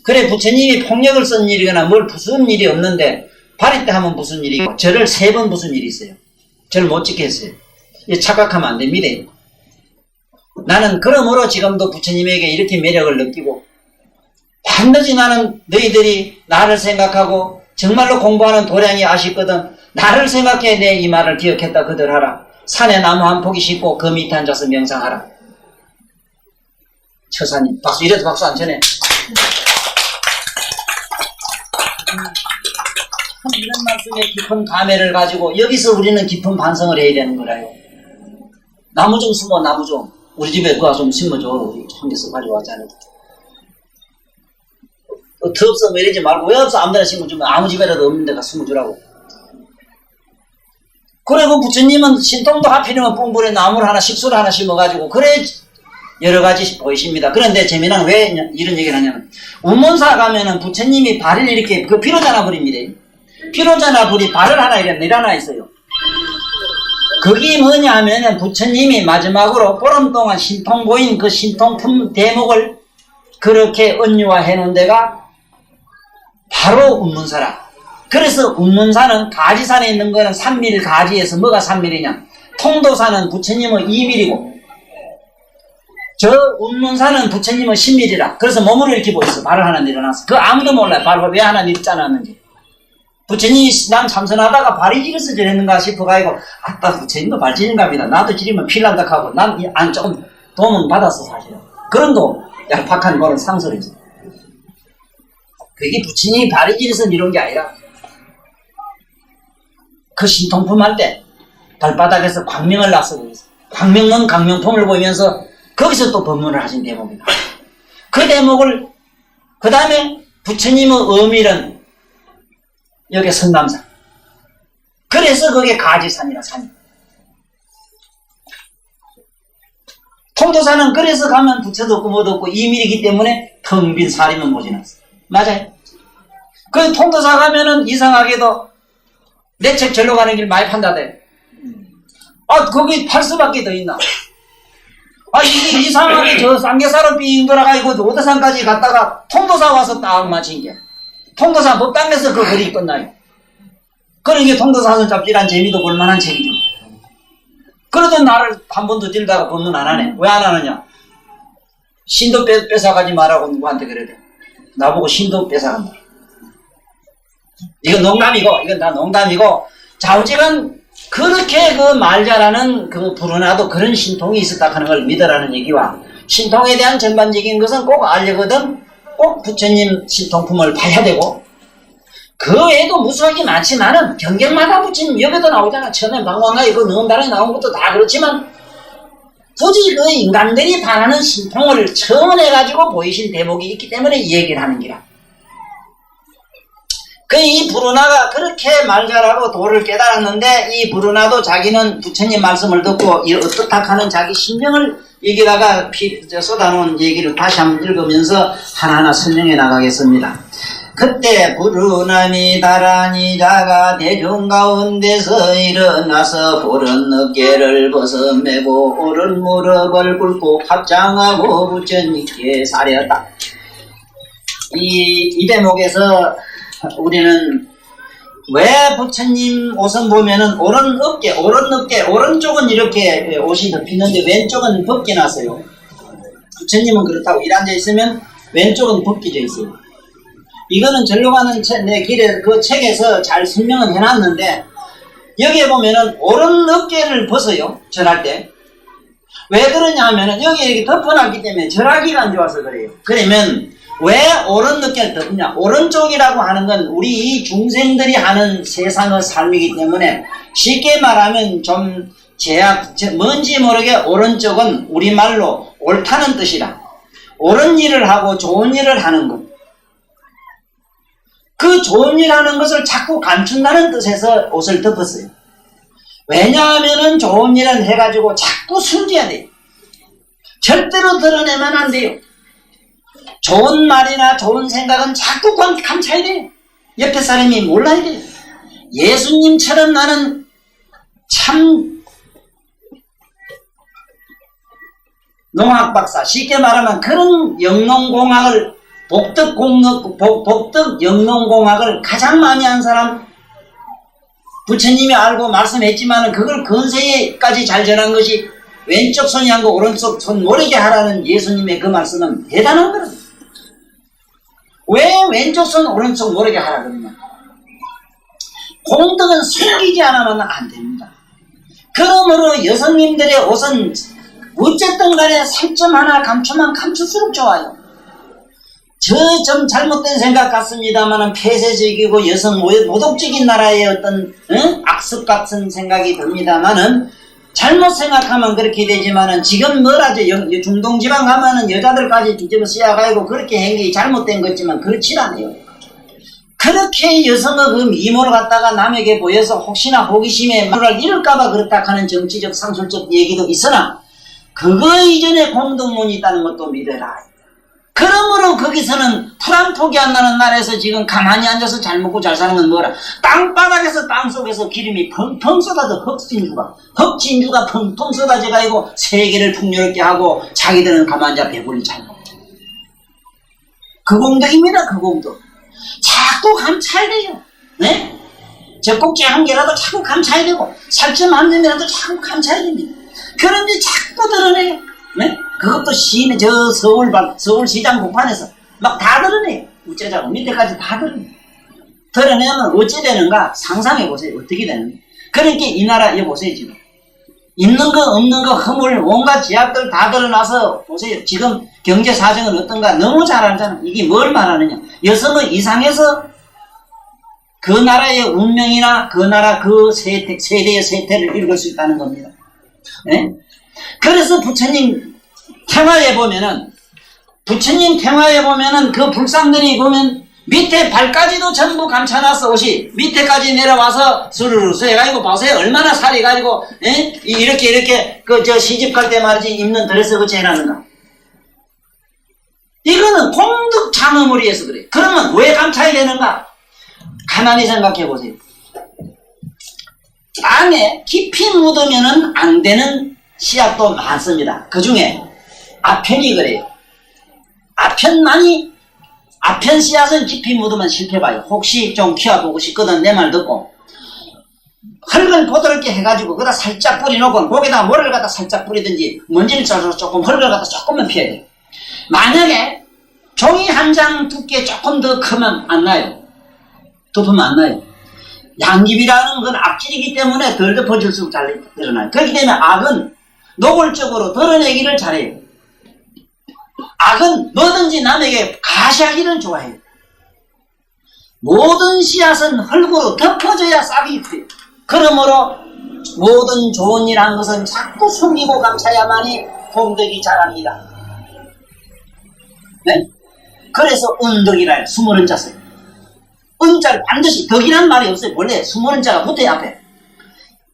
Speaker 1: 그래 부처님이 폭력을 쓴 일이거나 뭘 부순 일이 없는데 바리 때 하면 무슨 일이고 저를 3번 부순 일이 있어요. 저를 못 지게 했어요. 착각하면 안 됩니다. 나는 그러므로 지금도 부처님에게 이렇게 매력을 느끼고 반드시 나는 너희들이 나를 생각하고 정말로 공부하는 도량이 아쉽거든 나를 생각해 내 이 말을 기억했다 그들 하라. 산에 나무 한 포기 심고 그 밑에 앉아서 명상하라. 처사님 박수 이래도 박수 안 쳐네. 이런 말씀에 깊은 감회를 가지고 여기서 우리는 깊은 반성을 해야 되는 거라요. 나무 좀 심어 나무 좀 우리 집에 그거 좀 심어줘. 우리 한 개씩 가지고 왔잖아요. 더 없어 뭐 이러지 말고 왜 없어 아무데나 심어주면 아무 집에라도 없는 데가 심어주라고. 그리고 부처님은 신통도 하필이면 뽕불에 나무를 하나 식수를 하나 심어가지고 그래 여러 가지 보이십니다. 그런데 재미난 왜 이런 얘기를 하냐면 운문사 가면은 부처님이 발을 이렇게 그 피로자나 불입니다. 피로자나 불이 발을 하나 내려놔 있어요. 그게 뭐냐 하면은 부처님이 마지막으로 보름 동안 신통 보인 그 신통품 대목을 그렇게 은유화해 놓은 데가 바로 운문사라. 그래서 운문사는 가지산에 있는 거는 3mm 가지에서 뭐가 3mm냐? 통도사는 부처님은 2mm고 저 운문사는 부처님은 10mm라. 그래서 몸으로 이렇게 보였어. 발을 하나 내려놨어. 그거 아무도 몰라요. 발을 왜 하나 내려놨는지. 부처님이 난 참선하다가 발이 지려서 저랬는가 싶어가지고 아따 부처님도 발 지린갑니다. 나도 지리면 필난다 하고 난 조금 도움은 받았어 사실은. 그런 도 얄팍한 그런 상설이지. 그게 부처님이 발이 지려서 이런 게 아니라 그 신통품 할 때 발바닥에서 광명을 놨어. 광명은 광명품을 보이면서 거기서 또 법문을 하신 대목이다. 그 대목을 그 다음에 부처님의 의밀은 여기 성남산. 그래서 그게 가지산이라 산이. 통도사는 그래서 가면 부처도 없고 뭐도 없고 이밀이기 때문에 텅 빈 사리면 모지났어. 맞아요. 그 통도사 가면은 이상하게도 내 책 절로 가는 길 많이 판다대. 아, 거기 팔 수밖에 더 있나? 아, 이게 이상하게 저 쌍계사로 삥 돌아가지고 오대산까지 갔다가 통도사 와서 딱 맞힌 게. 통도사 법당에서 그 글이 끝나요. 그러니까 통도사는 잡지란 재미도 볼만한 책이죠. 그러던 나를 한 번도 들다가 법문 안 하네. 왜 안 하느냐? 신도 뺏어가지 말라고 누구한테 그래야 돼. 나보고 신도 뺏어간다. 이건 농담이고, 이건 다 농담이고, 좌우지간 그렇게 그 말 잘하는 그 부르나도 그런 신통이 있었다 하는 걸 믿으라는 얘기와, 신통에 대한 전반적인 것은 꼭 알려거든, 꼭 부처님 신통품을 봐야 되고, 그 외에도 무수하게 많지만은 경경마다 부처님 여기도 나오잖아. 처음에 방광가 이거 너음다랑에 나온 것도 다 그렇지만, 굳이 그 인간들이 바라는 신통을 청원해가지고 보이신 대목이 있기 때문에 이 얘기를 하는 기라. 이 부르나가 그렇게 말 잘하고 도를 깨달았는데, 이 부르나도 자기는 부처님 말씀을 듣고 어떻다 하는 자기 심정을 여기다가 쏟아놓은 얘기를 다시 한번 읽으면서 하나하나 설명해 나가겠습니다. 그때 부르나미 다란이 자가 대중 가운데서 일어나서 오른 어깨를 벗어매고 오른 무릎을 꿇고 합장하고 부처님께 사렸다. 이 대목에서 우리는 왜 부처님 옷은 보면은 오른 어깨, 오른쪽은 이렇게 옷이 덮이는데 왼쪽은 벗겨놨어요. 부처님은 그렇다고 일앉아 있으면 왼쪽은 벗겨져 있어요. 이거는 절로 가는 내 길에 그 책에서 잘 설명은 해놨는데, 여기에 보면은 오른 어깨를 벗어요. 절할 때. 왜 그러냐 하면은 여기 이렇게 덮어놨기 때문에 절하기가 안 좋아서 그래요. 그러면 왜 오른 어깨를 덮냐? 오른쪽이라고 하는 건 우리 이 중생들이 하는 세상의 삶이기 때문에, 쉽게 말하면 좀 뭔지 모르게 오른쪽은 우리말로 옳다는 뜻이라. 옳은 일을 하고 좋은 일을 하는 것. 그 좋은 일 하는 것을 자꾸 감춘다는 뜻에서 옷을 덮었어요. 왜냐하면은 좋은 일을 해가지고 자꾸 숨겨야 돼요. 절대로 드러내면 안 돼요. 좋은 말이나 좋은 생각은 자꾸 감춰야 돼요. 옆에 사람이 몰라야 돼요. 예수님처럼 나는 참 농학박사, 쉽게 말하면 그런 영농공학을 복덕 영농공학을 가장 많이 한 사람, 부처님이 알고 말씀했지만 그걸 근세까지 잘 전한 것이 왼쪽 손이 한 거 오른쪽 손 모르게 하라는 예수님의 그 말씀은 대단한 거거든요. 왜 왼쪽 손 오른쪽 모르게 하라 그러냐? 공덕은 숨기지 않으면 안 됩니다. 그러므로 여성님들의 옷은 어쨌든 간에 살점 하나 감추면 감출수록 좋아요. 저 좀 잘못된 생각 같습니다만 폐쇄적이고 여성 모독적인 나라의 어떤 악습 같은 생각이 듭니다만은, 잘못 생각하면 그렇게 되지만은 지금 뭐라죠? 중동지방 가면은 여자들까지 뒤집어 씌워가지고 그렇게 한 게 잘못된 거지만 그렇지 않아요. 그렇게 여성의 그 미모를 갖다가 남에게 보여서 혹시나 호기심에 말을 잃을까봐 그렇다 하는 정치적 상술적 얘기도 있으나, 그거 이전에 공덕론이 있다는 것도 믿어라. 그러므로 거기서는 풀 한 폭이 안 나는 나라에서 지금 가만히 앉아서 잘 먹고 잘 사는 건 뭐라? 땅바닥에서 땅속에서 기름이 펑펑 쏟아져. 흑진주가 펑펑 쏟아져가지고 세계를 풍요롭게 하고 자기들은 가만히 앉아 배불리 잘 먹고. 그 공덕입니다. 그 공덕. 자꾸 감차야 돼요. 네? 젖꼭지 한 개라도 자꾸 감차야 되고, 살점 한 점이라도 자꾸 감차야 됩니다. 그런데 자꾸 드러내요. 네? 그것도 시내 서울시장 공판에서 막 다 드러내요. 우째자고 밑에까지 다 드러내요. 드러내면 어찌 되는가 상상해 보세요. 어떻게 되는가. 그러니까 이 나라 보세요. 지금 있는 거 없는 거 허물 온갖 제약들 다 드러나서 보세요. 지금 경제 사정은 어떤가 너무 잘 알잖아. 이게 뭘 말하느냐? 여성의 이상에서 그 나라의 운명이나 그 나라 그 세대의 세태를 읽을 수 있다는 겁니다. 네? 그래서 부처님 태화에 보면은 그 불상들이 보면 밑에 발까지도 전부 감춰놨어. 옷이 밑에까지 내려와서 스르르 해가지고 보세요. 얼마나 살이 가지고 이렇게 저 시집 갈 때 말이지 입는 드레스 그치 해놨는가. 이거는 공덕 장어머리에서 그래. 그러면 왜 감춰야 되는가? 가만히 생각해 보세요. 땅에 깊이 묻으면 안 되는 씨앗도 많습니다. 그 중에 아편이 그래요. 아편 씨앗은 깊이 묻으면 실패봐요. 혹시 좀 키워보고 싶거든 내 말 듣고 흙을 보드럽게 해가지고 거기다 살짝 뿌려놓고 거기다 뭐를 갖다 살짝 뿌리든지 먼지를 짜서 조금 흙을 갖다 조금만 피해야 돼요. 만약에 종이 한 장 두께 조금 더 크면 안 나요. 덮으면 안 나요. 양깁이라는 건 악질이기 때문에 덜 덮어질수록 잘 드러나요. 그렇기 때문에 악은 노골적으로 드러내기를 잘해요. 악은 뭐든지 남에게 가시하기를 좋아해요. 모든 씨앗은 흙으로 덮어져야 싹이 커요. 그러므로 모든 좋은 일 한 것은 자꾸 숨기고 감춰야만이 공덕이 자랍니다. 네? 그래서 은덕이라 해요. 수모른 자서. 은자를 반드시 덕이라는 말이 없어요. 원래 수모른 자가 붙어요 앞에.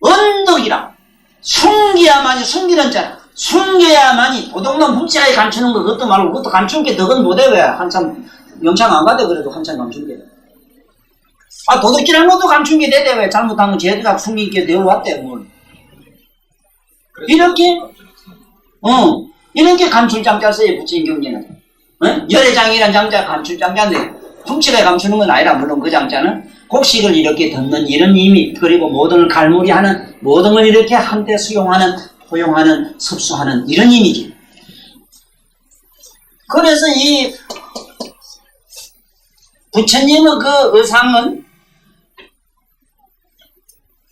Speaker 1: 은덕이라 숨겨야만이 숨기는 자라. 숨겨야만이 도둑놈 훔치아에 감추는 거 그것도 말고 그것도 감춘 게 덕은 못해. 왜 한참 영창 안 가대 그래도 한참 감춘 게. 도둑질한 것도 감춘 게 되대. 왜 잘못한 건 쟤들아 숨긴 게 되어왔대 뭘. 이렇게 감출장자 써요. 부처님 경제는. 열애장이란 장자 감출장자인데 훔치게 감추는 건 아니라 물론 그 장자는 곡식을 이렇게 덮는 이런 의미, 그리고 모든 걸 갈무리하는, 모든 걸 이렇게 한때 수용하는, 포용하는, 섭수하는 이런 의미지. 그래서 이 부처님의 그 의상은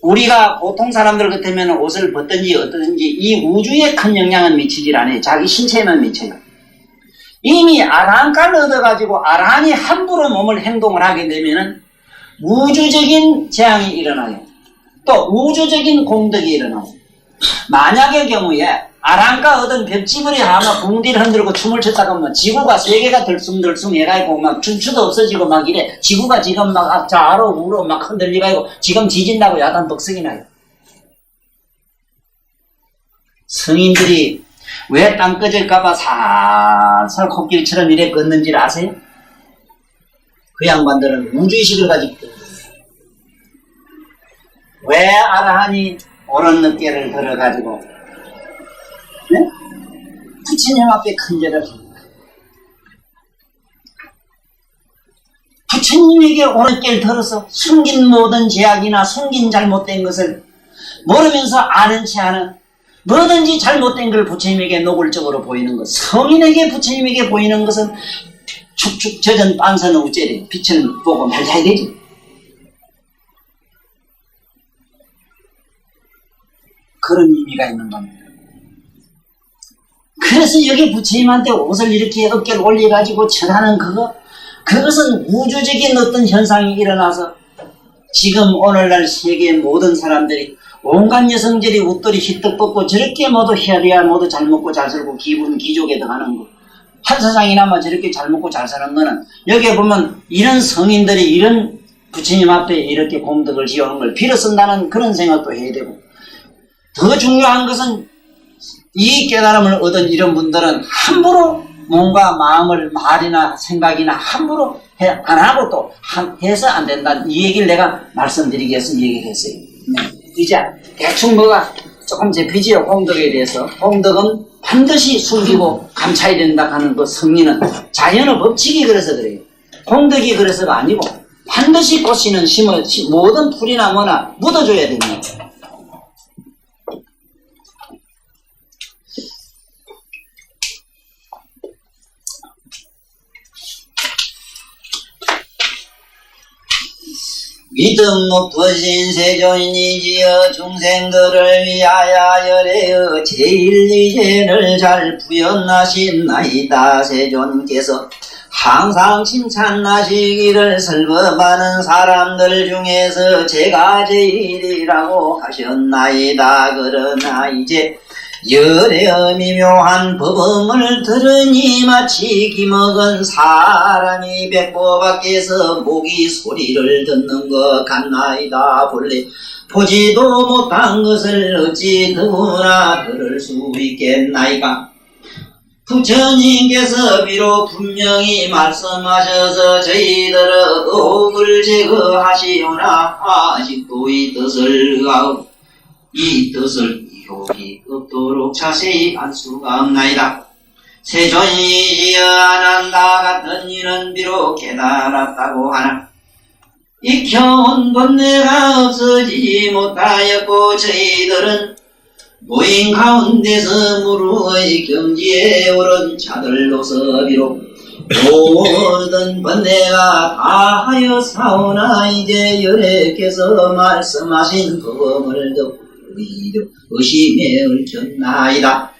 Speaker 1: 우리가 보통 사람들 같으면 옷을 벗든지 어떠든지 이 우주에 큰 영향은 미치질 않아요. 자기 신체에만 미쳐요. 이미 아라한가를 얻어가지고 아라한이 함부로 몸을 행동을 하게 되면은 우주적인 재앙이 일어나요. 또 우주적인 공덕이 일어나요. 만약의 경우에 아라한가 얻은 벽지불이 하면 붕디를 흔들고 춤을 췄다가 뭐 지구가 세계가 들쑥들쑥 해가지고 막 춘추도 없어지고 막 이래. 지구가 지금 막 좌로 우로 막 흔들리가지고 지금 지진다고 야단 벅석이 나요. 성인들이 왜 땅 꺼질까봐 살살 코끼리처럼 이래 걷는지를 아세요? 그 양반들은 우주의식을 가지고 왜 아라한이 옳은 늑대를 들어가지고 네? 부처님 앞에 큰절을 합니다. 부처님에게 옳은 길을 들어서 숨긴 모든 죄악이나 숨긴 잘못된 것을 모르면서 아는 채 하는 뭐든지 잘못된 걸 부처님에게 노골적으로 보이는 것. 성인에게 부처님에게 보이는 것은 축축 젖은 빵선은 우째리 빛을 보고 말려야 되지. 그런 의미가 있는 겁니다. 그래서 여기 부처님한테 옷을 이렇게 어깨를 올려가지고 쳐다는 그것은 우주적인 어떤 현상이 일어나서 지금 오늘날 세계 모든 사람들이 온갖 여성들이 옷들이 휘떡 벗고 저렇게 모두 헤아려야 모두 잘 먹고 잘 살고 기분 기족에 더하는 거. 한 세상이나마 저렇게 잘 먹고 잘 사는 거는 여기에 보면 이런 성인들이 이런 부처님 앞에 이렇게 공덕을 지어오는 걸 빌어 쓴다는 그런 생각도 해야 되고, 더 중요한 것은 이 깨달음을 얻은 이런 분들은 함부로 뭔가 마음을 말이나 생각이나 함부로 안 하고 또 해서 안 된다. 이 얘기를 내가 말씀드리기 위해서 얘기를 했어요. 이제 대충 뭐가 조금 잡히지요. 공덕에 대해서. 공덕은 반드시 숨기고 감춰야 된다 하는 그 성리는 자연의 법칙이 그래서 그래요. 공덕이 그래서가 아니고 반드시 꽃씨는 모든 풀이나 뭐나 묻어줘야 됩니다. 믿음 높으신 세존이지여 중생들을 위하여 열애여 제일리제를 잘 부연하신나이다. 세존께서 항상 칭찬하시기를 설법하는 사람들 중에서 제가 제일이라고 하셨나이다. 그러나 이제 열의 미묘한 법음을 들으니 마치 기먹은 사람이 백보 밖에서 모기 소리를 듣는 것 같나이다. 본래 보지도 못한 것을 어찌 누구나 들을 수 있겠나이까. 부처님께서 비록 분명히 말씀하셔서 저희들의 의혹을 제거하시오나 아직도 이 뜻을 의하고 이 뜻을 이혹이 없도록 자세히 알 수가 없나이다. 세존이지어난다 같은 이는 비록 깨달았다고 하나 익혀온 번뇌가 없어지지 못하였고 저희들은 노인 가운데서 무르의 경지에 오른 자들로서 비록 모든 번뇌가 다하여 사오나 이제 여래께서 말씀하신 법음을 듣고 의심에 얽혔나이다.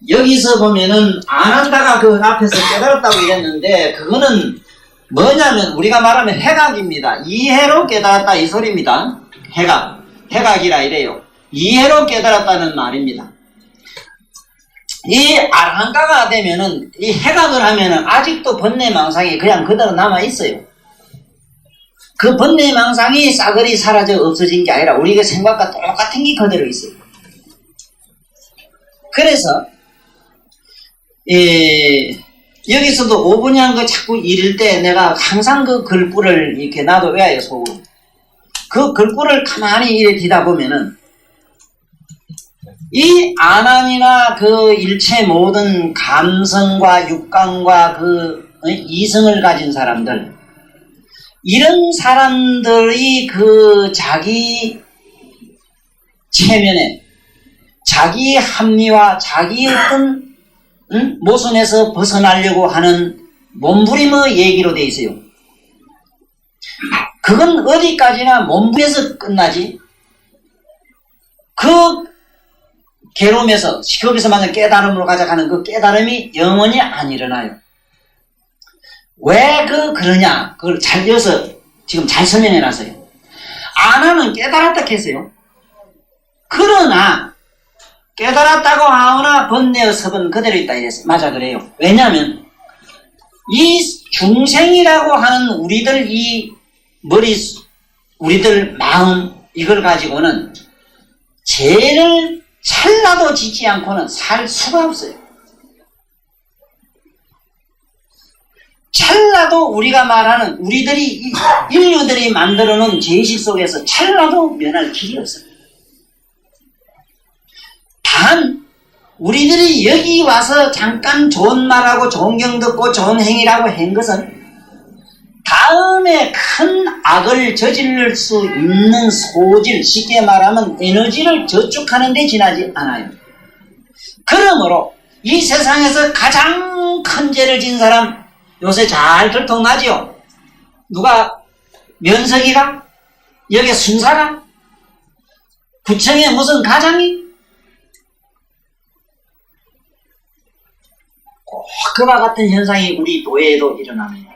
Speaker 1: 여기서 보면은 아난다가 그 앞에서 깨달았다고 이랬는데 그거는 뭐냐면 우리가 말하면 해각입니다. 이해로 깨달았다 이 소리입니다. 해각이라 이래요. 이해로 깨달았다는 말입니다. 이 아라한가가 되면은 이 해각을 하면은 아직도 번뇌망상이 그냥 그대로 남아 있어요. 그 번뇌망상이 싸그리 사라져 없어진 게 아니라 우리가 생각과 똑같은 게 그대로 있어요. 그래서 여기서도 오분양 그 자꾸 이럴 때 내가 항상 그 글귀를 이렇게 나도 외워요, 속으로. 그 글귀를 가만히 이래 뒤다 보면은 이 아난이나 그 일체 모든 감성과 육감과 그 이성을 가진 사람들, 이런 사람들이 그 자기 체면에 자기 합리와 자기 어떤 모순에서 벗어나려고 하는 몸부림의 얘기로 돼 있어요. 그건 어디까지나 몸부림에서 끝나지. 그 괴로움에서 거기서 만약 깨달음으로 가져가는 그 깨달음이 영원히 안 일어나요. 왜 그러냐? 그걸 잘 이어서 지금 잘 설명해 놨어요. 아나는 깨달았다 했어요. 그러나 깨달았다고 하거나 번뇌의 섭은 그대로 있다 이랬어요. 맞아, 그래요. 왜냐하면 이 중생이라고 하는 우리들 이 우리들 마음 이걸 가지고는 죄를 찰나도 짓지 않고는 살 수가 없어요. 찰나도 우리가 말하는 인류들이 만들어 놓은 죄의식 속에서 찰나도 면할 길이 없어요. 단 우리들이 여기 와서 잠깐 좋은 말하고 좋은 경 듣고 좋은 행위라고 한 것은 다음에 큰 악을 저지를 수 있는 소질, 쉽게 말하면 에너지를 저축하는 데 지나지 않아요. 그러므로 이 세상에서 가장 큰 죄를 진 사람 요새 잘 들통나지요. 누가? 면석이가? 여기 순사가? 구청에 무슨 가장이? 꼭 그와 같은 현상이 우리 도에도 일어납니다.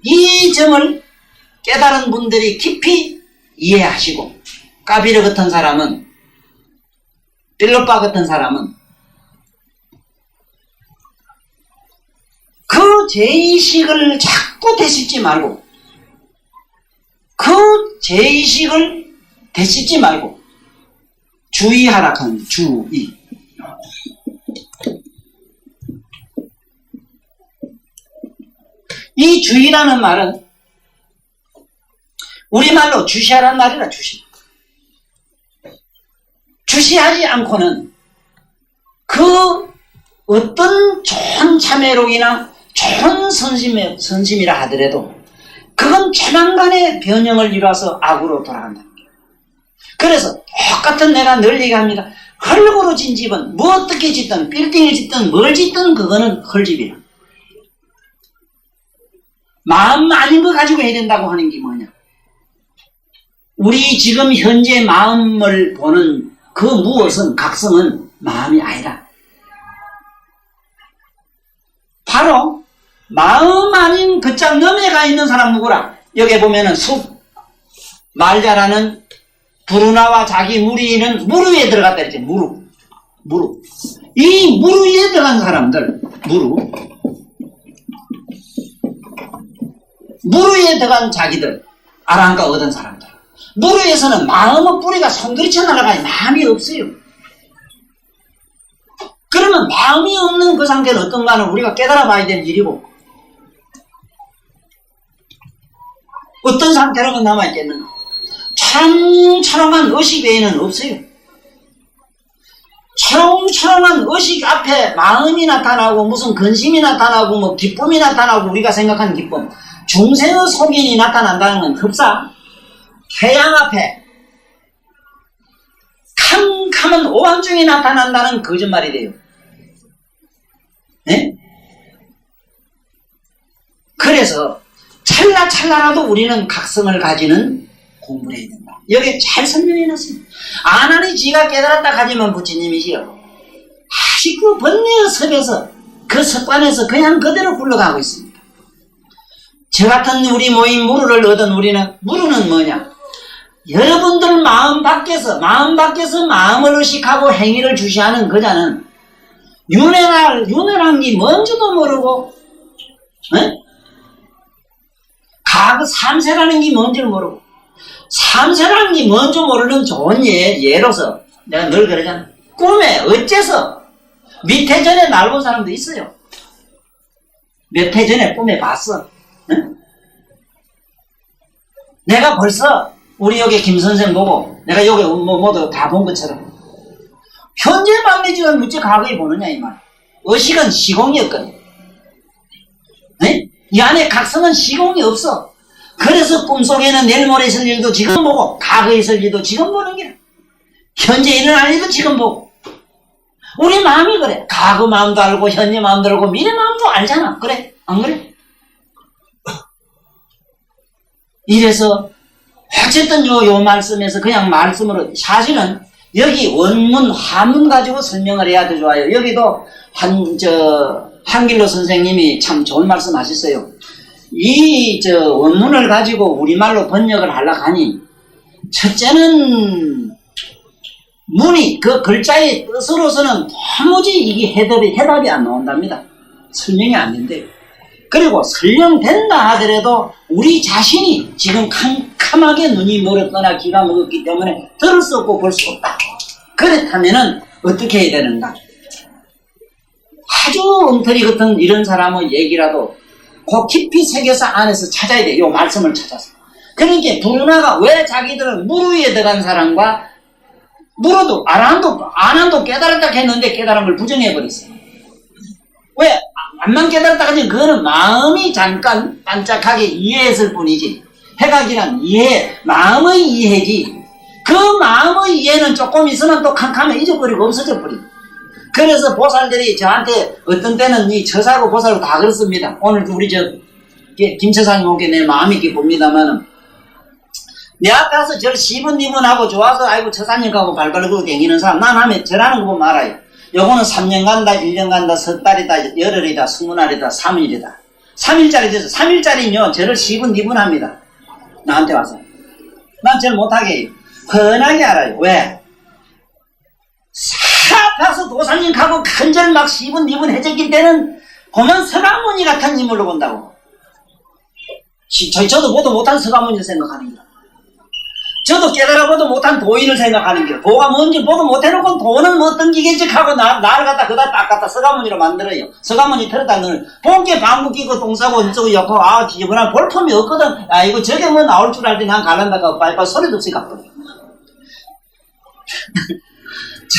Speaker 1: 이 점을 깨달은 분들이 깊이 이해하시고 까비르 같은 사람은 빌로빠 같은 사람은 그 죄의식을 자꾸 되씹지 말고 그 죄의식을 되씹지 말고 주의하라 하는 주의. 이 주의라는 말은 우리말로 주시하라는 말이라 주시. 주시하지 않고는 그 어떤 좋은 참회록이나 좋은 선심이라 하더라도 그건 조만간에 변형을 이뤄서 악으로 돌아간다. 그래서 똑같은 내가 늘 얘기합니다. 헐고로 진 집은 뭐 어떻게 짓든 빌딩을 짓든 뭘 짓든 그거는 헐집이야. 마음 아닌 거 가지고 해야 된다고 하는 게 뭐냐? 우리 지금 현재 마음을 보는 그 무엇은 각성은 마음이 아니라 바로 마음 아닌 그 짝 넘어가 있는 사람 누구라? 여기 보면은 말 잘하는 브루나와 자기 무리는 무르에 들어갔다 했지. 무르. 이 무르에 들어간 사람들, 무르에 들어간 자기들, 아랑가 얻은 사람들. 무르에서는 마음의 뿌리가 송두리째 날아가니 마음이 없어요. 그러면 마음이 없는 그 상태는 어떤가는 우리가 깨달아 봐야 될 일이고, 어떤 상태로만 남아있겠는가? 초롱초롱한 의식 외에는 없어요. 초롱초롱한 의식 앞에 마음이 나타나고 무슨 근심이 나타나고 뭐 기쁨이 나타나고 우리가 생각하는 기쁨, 중생의 속인이 나타난다는 건 흡사, 태양 앞에 캄캄한 오한중이 나타난다는 거짓말이 돼요. 네? 그래서 찰나찰나라도 우리는 각성을 가지는 공부를 해야 된다. 여기 잘 설명해놨습니다. 안 하니 지가 깨달았다 가지면 부처님이지요. 아직 그 번뇌의 섭에서 그 습관에서 그냥 그대로 굴러가고 있습니다. 저 같은 우리 모임 무르를 얻은 우리는, 무르는 뭐냐? 여러분들 마음 밖에서 마음을 의식하고 행위를 주시하는 그자는 윤회란 게 뭔지도 모르고, 삼세라는 게 뭔지를 모르고, 삼세라는 게 뭔지 모르는 좋은 예로서 내가 늘 그러잖아. 꿈에 어째서 밑에 전에 날 본 사람도 있어요. 몇 해 전에 꿈에 봤어. 응? 내가 벌써 우리 여기 김 선생 보고 내가 여기 모두 다 본 것처럼 현재 막내지가 무지 과거에 보느냐 이 말. 의식은 시공이었거든. 네? 이 안에 각성은 시공이 없어. 그래서 꿈속에는 내일 모레 있을 일도 지금 보고 과거에 있을 일도 지금 보는 게 현재 일어날 일도 지금 보고. 우리 마음이 그래. 과거 마음도 알고 현재 마음도 알고 미래 마음도 알잖아. 그래? 안 그래? 이래서 어쨌든 요 말씀에서 그냥 말씀으로 사실은 여기 원문 한문 가지고 설명을 해야 더 좋아요. 여기도 한길로 선생님이 참 좋은 말씀 하셨어요. 이 원문을 가지고 우리말로 번역을 하려고 하니 첫째는 문이 그 글자의 뜻으로서는 도무지 이게 해답이 안 나온답니다. 설명이 안 된대요. 그리고 설명된다 하더라도 우리 자신이 지금 캄캄하게 눈이 멀었거나 귀가 먹었기 때문에 들을 수 없고 볼 수 없다. 그렇다면은 어떻게 해야 되는가? 아주 엉터리 같은 이런 사람의 얘기라도 그 깊이 새겨서 안에서 찾아야 돼. 요 말씀을 찾아서. 그러니까 브루나가 왜 자기들은 무르에 들어간 사람과 무르도 안한도 깨달았다 했는데 깨달은 걸 부정해버렸어요. 왜? 안만 깨달았다 하지 그거는 마음이 잠깐 반짝하게 이해했을 뿐이지. 해각이란 이해, 마음의 이해지. 그 마음의 이해는 조금 있으면 또 캄캄해 잊어버리고 없어져 버리고. 그래서 보살들이 저한테 어떤 때는 이 처사고 보살고 다 그렇습니다. 오늘도 우리 김처사님 오게 내 마음이 있게 봅니다만은 내 앞에 와서 저를 시분니분하고 좋아서 아이고 처사님하고 발발 그러고 댕기는 사람 난 하면 저라는 거 보면 알아요. 요거는 3년 간다, 1년 간다, 석 달이다, 열흘이다, 20날이다, 3일이다. 3일짜리 돼서 3일짜리는요 저를 시분니분합니다. 나한테 와서. 난 저를 못하게 해요. 훤하게 알아요. 왜? 사파서 도사님하고 큰절 막 시분니분 해졌기 때는 그만 서가모니 같은 인물로 본다고. 저도 보도 못한 서가모니를 생각하는 거야. 저도 깨달아보도 못한 도인을 생각하는 거야. 도가 뭔지 보도 못해놓고 도는 뭐 던지겠지 하고 나를 갖다 그다 딱 갖다 서가모니로 만들어요. 서가모니 털었다 너는 본게 방구 끼고 똥 싸고 어쩌고 옆고 지저분한 볼품이 없거든. 이거 저게 뭐 나올 줄 알지 난 갈란다가 빨리빨리 소리도 없이 갔거든.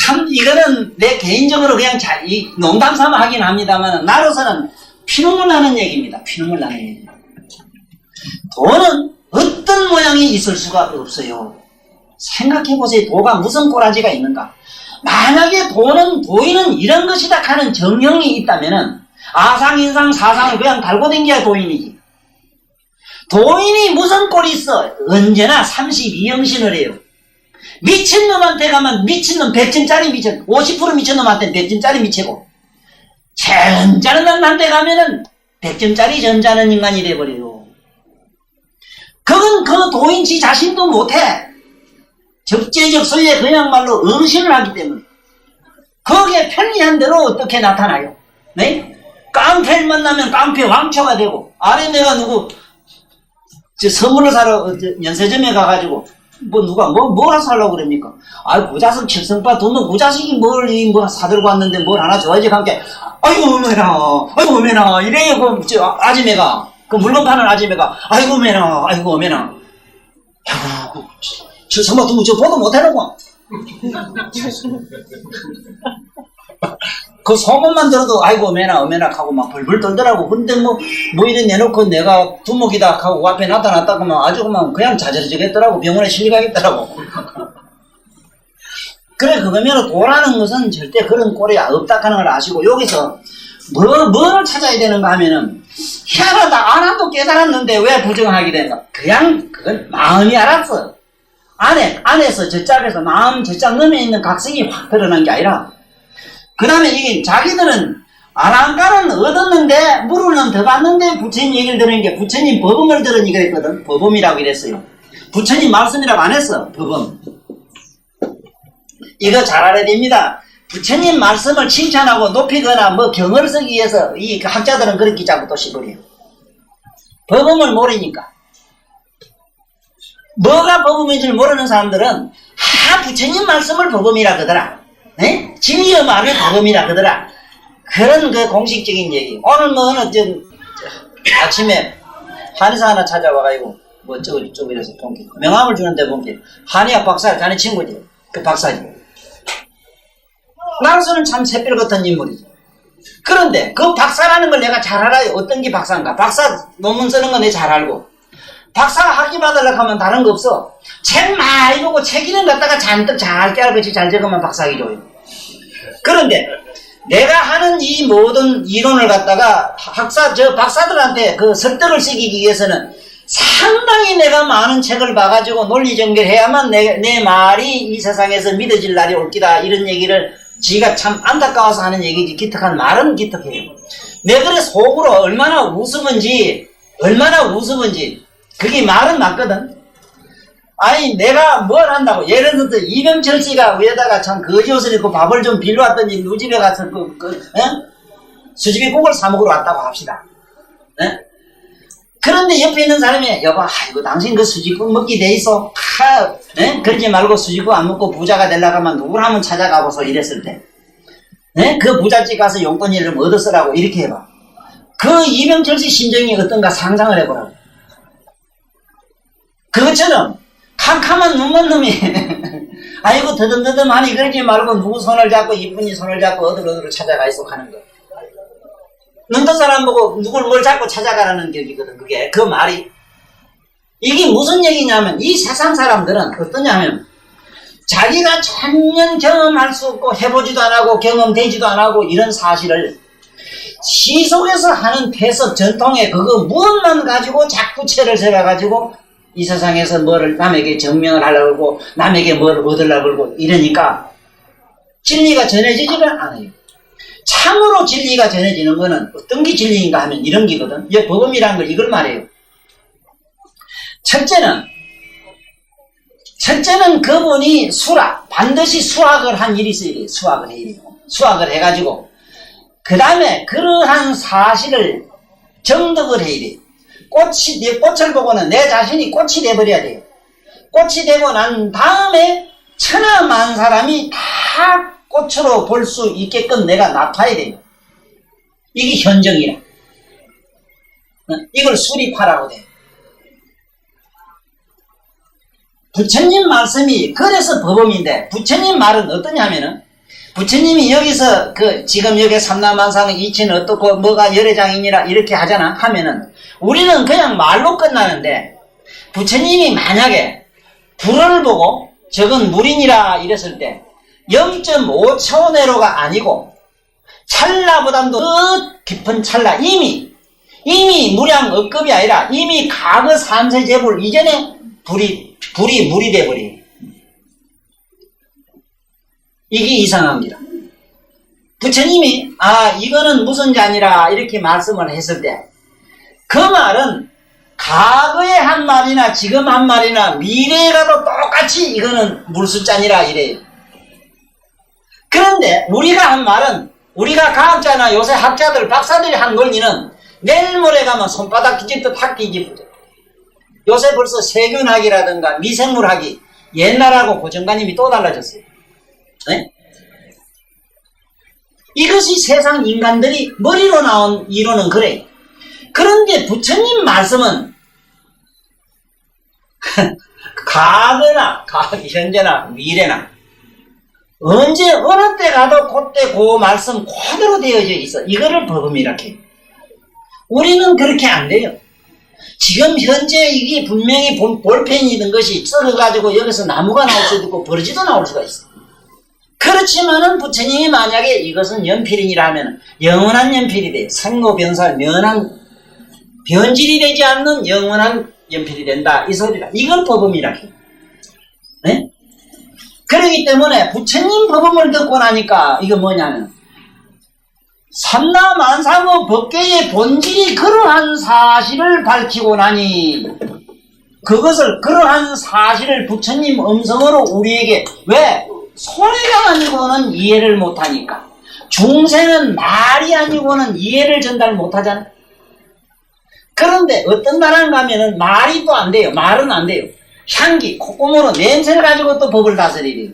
Speaker 1: 참 이거는 내 개인적으로 그냥 농담 삼아 하긴 합니다만 나로서는 피눈물 나는 얘기입니다. 피눈물 나는 얘기. 도는 어떤 모양이 있을 수가 없어요. 생각해보세요. 도가 무슨 꼬라지가 있는가. 만약에 도인은 이런 것이다 하는 정형이 있다면은 아상, 인상, 사상을 그냥 달고 댕겨야 도인이지. 도인이 무슨 꼴이 있어? 언제나 32형신을 해요. 미친놈한테 가면 미친놈 100점짜리 미친 50% 미친놈한테 100점짜리 미치고 전자는 놈한테 가면은 100점짜리 전자는 인간이 돼버려요. 그건 그 도인 지 자신도 못해. 적재적 소에 그야말로 응신을 하기 때문에 거기에 편리한 대로 어떻게 나타나요? 네? 깡패를 만나면 깡패 왕초가 되고 아래 내가 누구 선물을 사러 연세점에 가가지고 누가 뭘 사려고 그럽니까? 구자석 칠성파 두면 구자석이 뭘 사들고 왔는데 뭘 하나 줘야지 함께 아이고 어메나 이래요 아지매가 물건 파는 아지매가 아이고 어메나 야 칠성파 두면 저 보도 못해놓고 그 소문만 들어도 아이고 어메나 하고 막 벌벌 떨더라고. 근데 뭐 이래 내놓고 내가 두목이다 하고 앞에 나타났다 그러면 아주 그냥 자저러지겠더라고. 병원에 실려가겠더라고. 그래 그거면 도라는 것은 절대 그런 꼴이 없다 하는 걸 아시고 여기서 뭘 찾아야 되는가 하면은 희한하다. 안한도 깨달았는데 왜 부정하게 되는가. 그건 마음이 알았어. 안에서 저짝에서 마음 저짝 넘에 있는 각성이 확 드러난 게 아니라 그 다음에 이게 자기들은 아랑가는 얻었는데 물은 더 받는데 부처님 얘기를 들은 게 부처님 법음을 들으니 그랬거든. 법음이라고 이랬어요. 부처님 말씀이라고 안 했어. 법음. 이거 잘 알아야 됩니다. 부처님 말씀을 칭찬하고 높이거나 경을 쓰기 위해서 이 학자들은 그렇게 자꾸 또 씹어려요. 법음을 모르니까. 뭐가 법음인지 모르는 사람들은 부처님 말씀을 법음이라 그러더라. 네? 진리의 말을 법음이라 그러더라. 그런 그 공식적인 얘기. 오늘 아침에 한의사 하나 찾아와가지고 이래서 본게 명함을 주는데 본게 한의학 박사 자네 친구지. 그 박사지. 나로서는 참 새별 같은 인물이지. 그런데 그 박사라는 걸 내가 잘 알아요. 어떤 게 박사인가. 박사 논문 쓰는 건 내가 잘 알고 박사 학위 받으려고 하면 다른 거 없어. 책 많이 보고 책 이름 갖다가 잔뜩 잘 깨알같이 잘 적으면 박사 학위 줘요. 그런데 내가 하는 이 모든 이론을 갖다가 박사들한테 그 설득을 시키기 위해서는 상당히 내가 많은 책을 봐가지고 논리정결해야만 내 말이 이 세상에서 믿어질 날이 올 기다. 이런 얘기를 지가 참 안타까워서 하는 얘기지. 기특한 말은 기특해요. 내 그래 속으로 얼마나 우스운지 그게 말은 맞거든. 아니 내가 뭘 한다고. 예를 들어서 이병철 씨가 위에다가 참 거지 옷을 입고 밥을 좀 빌려왔더니 누 집에 가서 수집이 국을 사 먹으러 왔다고 합시다. 그런데 옆에 있는 사람이 여보 아이고 당신 그 수집국 먹기 돼 있어. 그러지 말고 수집국 안 먹고 부자가 되려고 하면 누구를 한번 찾아가보소 이랬을 때 그 부잣집 가서 용돈을 좀 얻었으라고 이렇게 해봐. 그 이병철 씨 심정이 어떤가 상상을 해보라고. 그것처럼 캄캄한 눈먼 놈이 아이고 더듬더듬하니 그러지 말고 누구 손을 잡고 이쁜이 손을 잡고 어디로 찾아가 있어 하는 거. 눈뜬 사람 보고 누굴 뭘 잡고 찾아가라는 격이거든. 그게 그 말이 이게 무슨 얘기냐면 이 세상 사람들은 어떠냐면 자기가 전혀 경험할 수 없고 해보지도 안 하고 경험되지도 안 하고 이런 사실을 시속에서 하는 폐섭 전통에 그거 무엇만 가지고 자꾸 채를 세워가지고 이 세상에서 뭐를 남에게 증명을 하려고 그러고 남에게 뭐를 얻으려고 그러고 이러니까 진리가 전해지지를 않아요. 참으로 진리가 전해지는 거는 어떤 게 진리인가 하면 이런 게거든. 이 법음이라는 걸 이걸 말해요. 첫째는 그분이 반드시 수학을 한 일이 있어야 돼요. 수학을 해가지고 그 다음에 그러한 사실을 정득을 해야 돼요. 꽃을 보고는 내 자신이 꽃이 돼버려야 돼요. 꽃이 되고 난 다음에 천하만 사람이 다 꽃으로 볼 수 있게끔 내가 나타야 돼요. 이게 현정이라. 이걸 수립하라고 돼요. 부처님 말씀이 그래서 법음인데 부처님 말은 어떠냐면은 부처님이 여기서 지금 여기 삼라만상 이치는 어떻고 뭐가 열애장이니라 이렇게 하잖아 하면은 우리는 그냥 말로 끝나는데 부처님이 만약에 불을 보고 저건 물이니라 이랬을 때 0.5초 내로가 아니고 찰나보다도 더 깊은 찰나 이미 무량 억급이 아니라 이미 과거 삼세 제불 이전에 불이 물이 돼버려요. 이게 이상합니다. 부처님이 이거는 무슨 잔이라 이렇게 말씀을 했을 때 그 말은 과거에 한 말이나 지금 한 말이나 미래에 가도 똑같이 이거는 물숫잔이라 이래요. 그런데 우리가 한 말은 우리가 과학자나 요새 학자들 박사들이 한 논리는 내일 모레 가면 손바닥 뒤집듯 학기 뒤집듯. 요새 벌써 세균학이라든가 미생물학이 옛날하고 고정관념이 또 달라졌어요. 네? 이것이 세상 인간들이 머리로 나온 이론은 그래요. 그런데 부처님 말씀은 과거나 현재나 미래나 언제 어느 때 가도 그때 그 말씀 그대로 되어져 있어. 이거를 법음이라고 해요. 우리는 그렇게 안 돼요. 지금 현재 이게 분명히 볼펜이든 것이 썩어가지고 여기서 나무가 나올 수도 있고 버러지도 나올 수가 있어. 그렇지만은 부처님이 만약에 이것은 연필이라 하면 영원한 연필이 돼. 생로병사를 면한 변질이 되지 않는 영원한 연필이 된다. 이 소리다. 이걸 법음이라 해요. 네? 그렇기 때문에 부처님 법음을 듣고 나니까 이거 뭐냐면 삼라만상의 법계의 본질이 그러한 사실을 밝히고 나니 그것을 그러한 사실을 부처님 음성으로 우리에게 왜 소리가 아니고는 이해를 못하니까 중생은 말이 아니고는 이해를 전달 못하잖아. 그런데 어떤 나라를 가면은 말이 또 안 돼요. 말은 안 돼요. 향기, 콧구멍으로 냄새를 가지고 또 법을 다스리래요.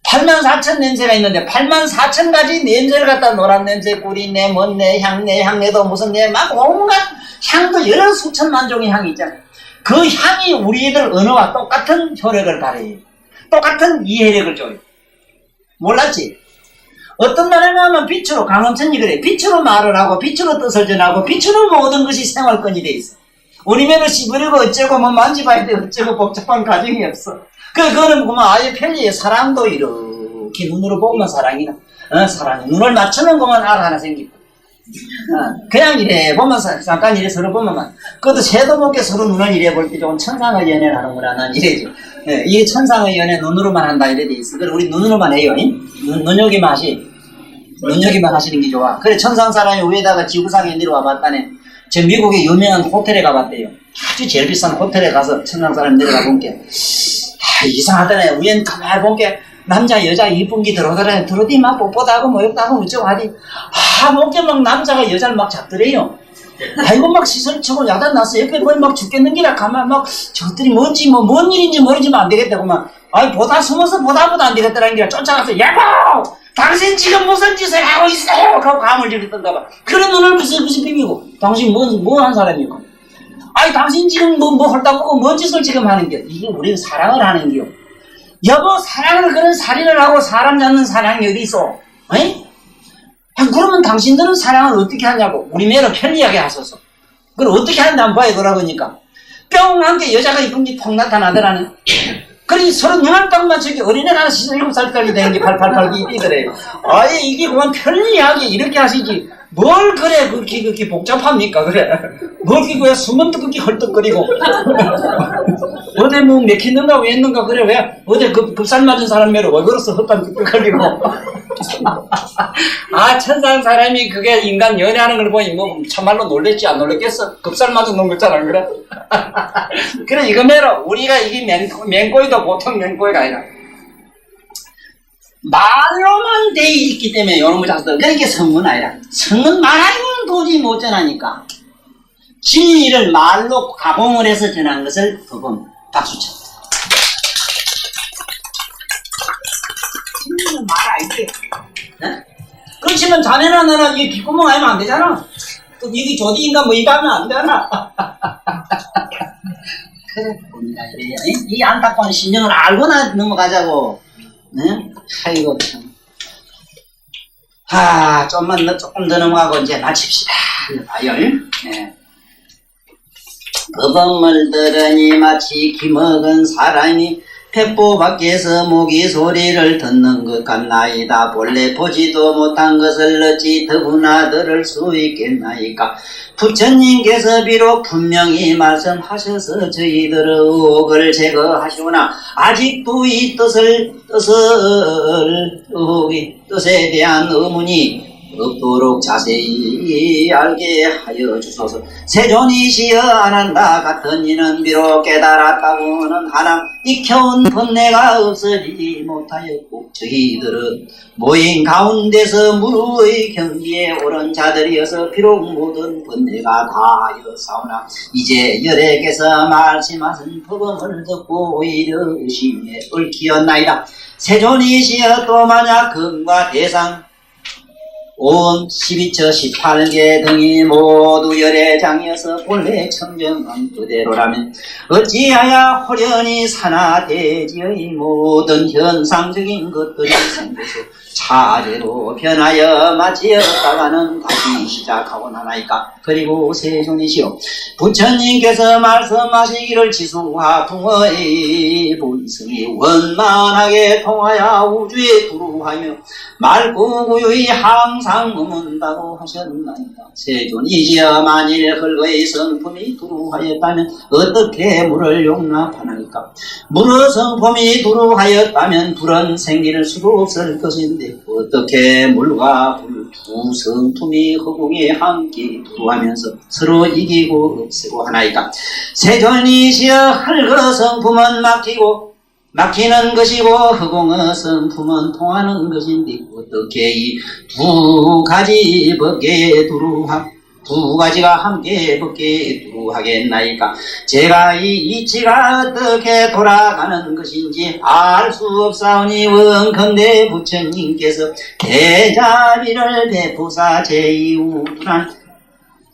Speaker 1: 84,000 냄새가 있는데 84,000가지 냄새를 갖다 노란 냄새, 꿀이네, 뭔네, 향내, 향내도 무슨 내, 막 온갖 향도 여러 수천만 종의 향이 있잖아요. 그 향이 우리들 언어와 똑같은 효력을 발휘해요. 똑같은 이해력을 줘요. 몰랐지? 어떤 나라에 가면 빛으로, 강원천이 그래. 빛으로 말을 하고, 빛으로 뜻을 전하고, 빛으로 모든 것이 생활권이 돼 있어. 우리면은 씹으려고 어쩌고, 뭐 만지봐야 돼, 어쩌고 복잡한 과정이 없어. 그거는 보면 아예 편리해. 사랑도 이렇게 눈으로 보면 사랑이라. 사랑이. 눈을 맞추는 것만 알 하나 생기고. 그냥 이래 보면서, 잠깐 이래 서로 보면만. 그것도 새도 못게 서로 눈을 이래 볼 때 조금 천상의 연애를 하는구나. 난 이래죠. 예, 이게 천상의 연애 눈으로만 한다. 이래 돼 있어. 그래, 우리 눈으로만 해요. 눈여기만 하시는 게 좋아. 그래, 천상 사람이 위에다가 지구상에 내려와 봤다네. 저 미국의 유명한 호텔에 가봤대요. 아주 제일 비싼 호텔에 가서 천상 사람이 내려가 본 게. 이상하다네. 위엔 가만히 본 게 남자 여자 이쁜 게 들어오더라네. 들어오더니 막 뽀뽀도 하고 뭐였다 하고 어쩌고 하니 뭔게 막 남자가 여자를 막 잡더래요. 아이고 막 시선을 치고 야단 났어. 옆에 보니 막 죽겠는기라 가만 막 저들이 뭔지 뭐 뭔 일인지 모르지만 안 되겠다고 막 보다 숨어서 보다 안 되겠다라는 게 쫓아가서 야고! 당신 지금 무슨 짓을 하고 있어요? 하고 감을 지르던가 봐. 그런 눈을 무슨 비비고 당신 뭐 한 사람이고? 당신 지금 뭐 헐다고 뭔 짓을 지금 하는 겨? 이게 우리는 사랑을 하는 겨. 여보 사랑을 그런 살인을 하고 사람 잡는 사랑이 어디 있어? 에이? 그러면 당신들은 사랑을 어떻게 하냐고. 우리 매로 편리하게 하소서. 그럼 어떻게 하는지 한번 봐야 돌아보니까 뿅 한 게 여자가 이쁜 게 톡 나타나더라는. 그러니 서로 눈알 딱 맞추기 어린애가 7살짜리 되는 게 팔팔팔 이더래요. 아예 이게 그만 편리하게 이렇게 하시지. 뭘 그래 그렇게 복잡합니까? 그래 뭘 그게 숨은 듯 그렇게 헐떡거리고 어디 뭐 맥히는가 왜 했는가 그래 왜 어디 급살 맞은 사람 매로 왜 그랬어 헛단 끄떡거리고 천상 사람이 그게 인간 연애하는 걸 보니 뭐 참말로 놀랬지 안 놀랬겠어? 급살 맞은 놈 같잖아 그래 그래 이거 매로 우리가 이게 맹꼬이도 보통 맹꼬이가 아니라 말로만 돼 있기 때문에 이런 거 자꾸 그러니까 성은 아니라 성은 말하고는 도저히 못 전하니까 진리를 말로 가공을 해서 전한 것을 법음 박수쳐. 진리는 말 알지? 네? 그렇지만 자네나 나나 이게 귓구멍 아니면 안 되잖아. 또 이게 조디인가 뭐 이거 하면 안 되잖아. 그래 봅니다. 이 안타까운 심정을 알고나 넘어가자고. 응? 아이고 참. 조금 더 넘어가고 이제 마칩시다. 봐요. 네. 법음을 들으니 마치 기먹은 사람이 폐포 밖에서 모기 소리를 듣는 것 같나이다. 본래 보지도 못한 것을 어찌 더구나 들을 수 있겠나이까. 부처님께서 비록 분명히 말씀하셔서 저희들의 의혹을 제거하시거나 아직도 이 뜻에 대한 의문이 없도록 자세히 알게 하여 주소서. 세존이시여 아난과 같은 이는 비록 깨달았다고는 하나 익혀온 번뇌가 없어지지 못하였고 저희들은 모임 가운데서 무르의 경지에 오른 자들이어서 비록 모든 번뇌가 다하였사오나 이제 여래께서 말씀하신 법음을 듣고 오히려 의심에 얽히었나이다. 세존이시여 또 만약 금과 대상 온 12처 18개 등이 모두 열애장이어서 본래 청정한 그대로라면 어찌하여 호련히 산하대지의 모든 현상적인 것들이 생겨서 차제로 변하여 마치 없다가는 다시 시작하고 나나이까. 그리고 세존이시여 부처님께서 말씀하시기를 지수와 붕어의 본성이 원만하게 통하여 우주에 두루하며 맑고 고요히 항상 머문다고 하셨나이다. 세존이시여 만일 흙의 성품이 두루하였다면 어떻게 물을 용납하나이까. 물의 성품이 두루하였다면 불은 생길 수도 없을 것인데 어떻게 물과 불 두 성품이 허공에 함께 두루하면서 서로 이기고 없애고 하나이까. 세존이시여 흙의 성품은 막히는 것이고 허공의 성품은 통하는 것인데 어떻게 이 두 가지 법계에 두 가지가 함께 법계에 두루하겠나이까. 제가 이 이치가 어떻게 돌아가는 것인지 알 수 없사오니 원컨대 부처님께서 대자비를 베푸사 제2우둔한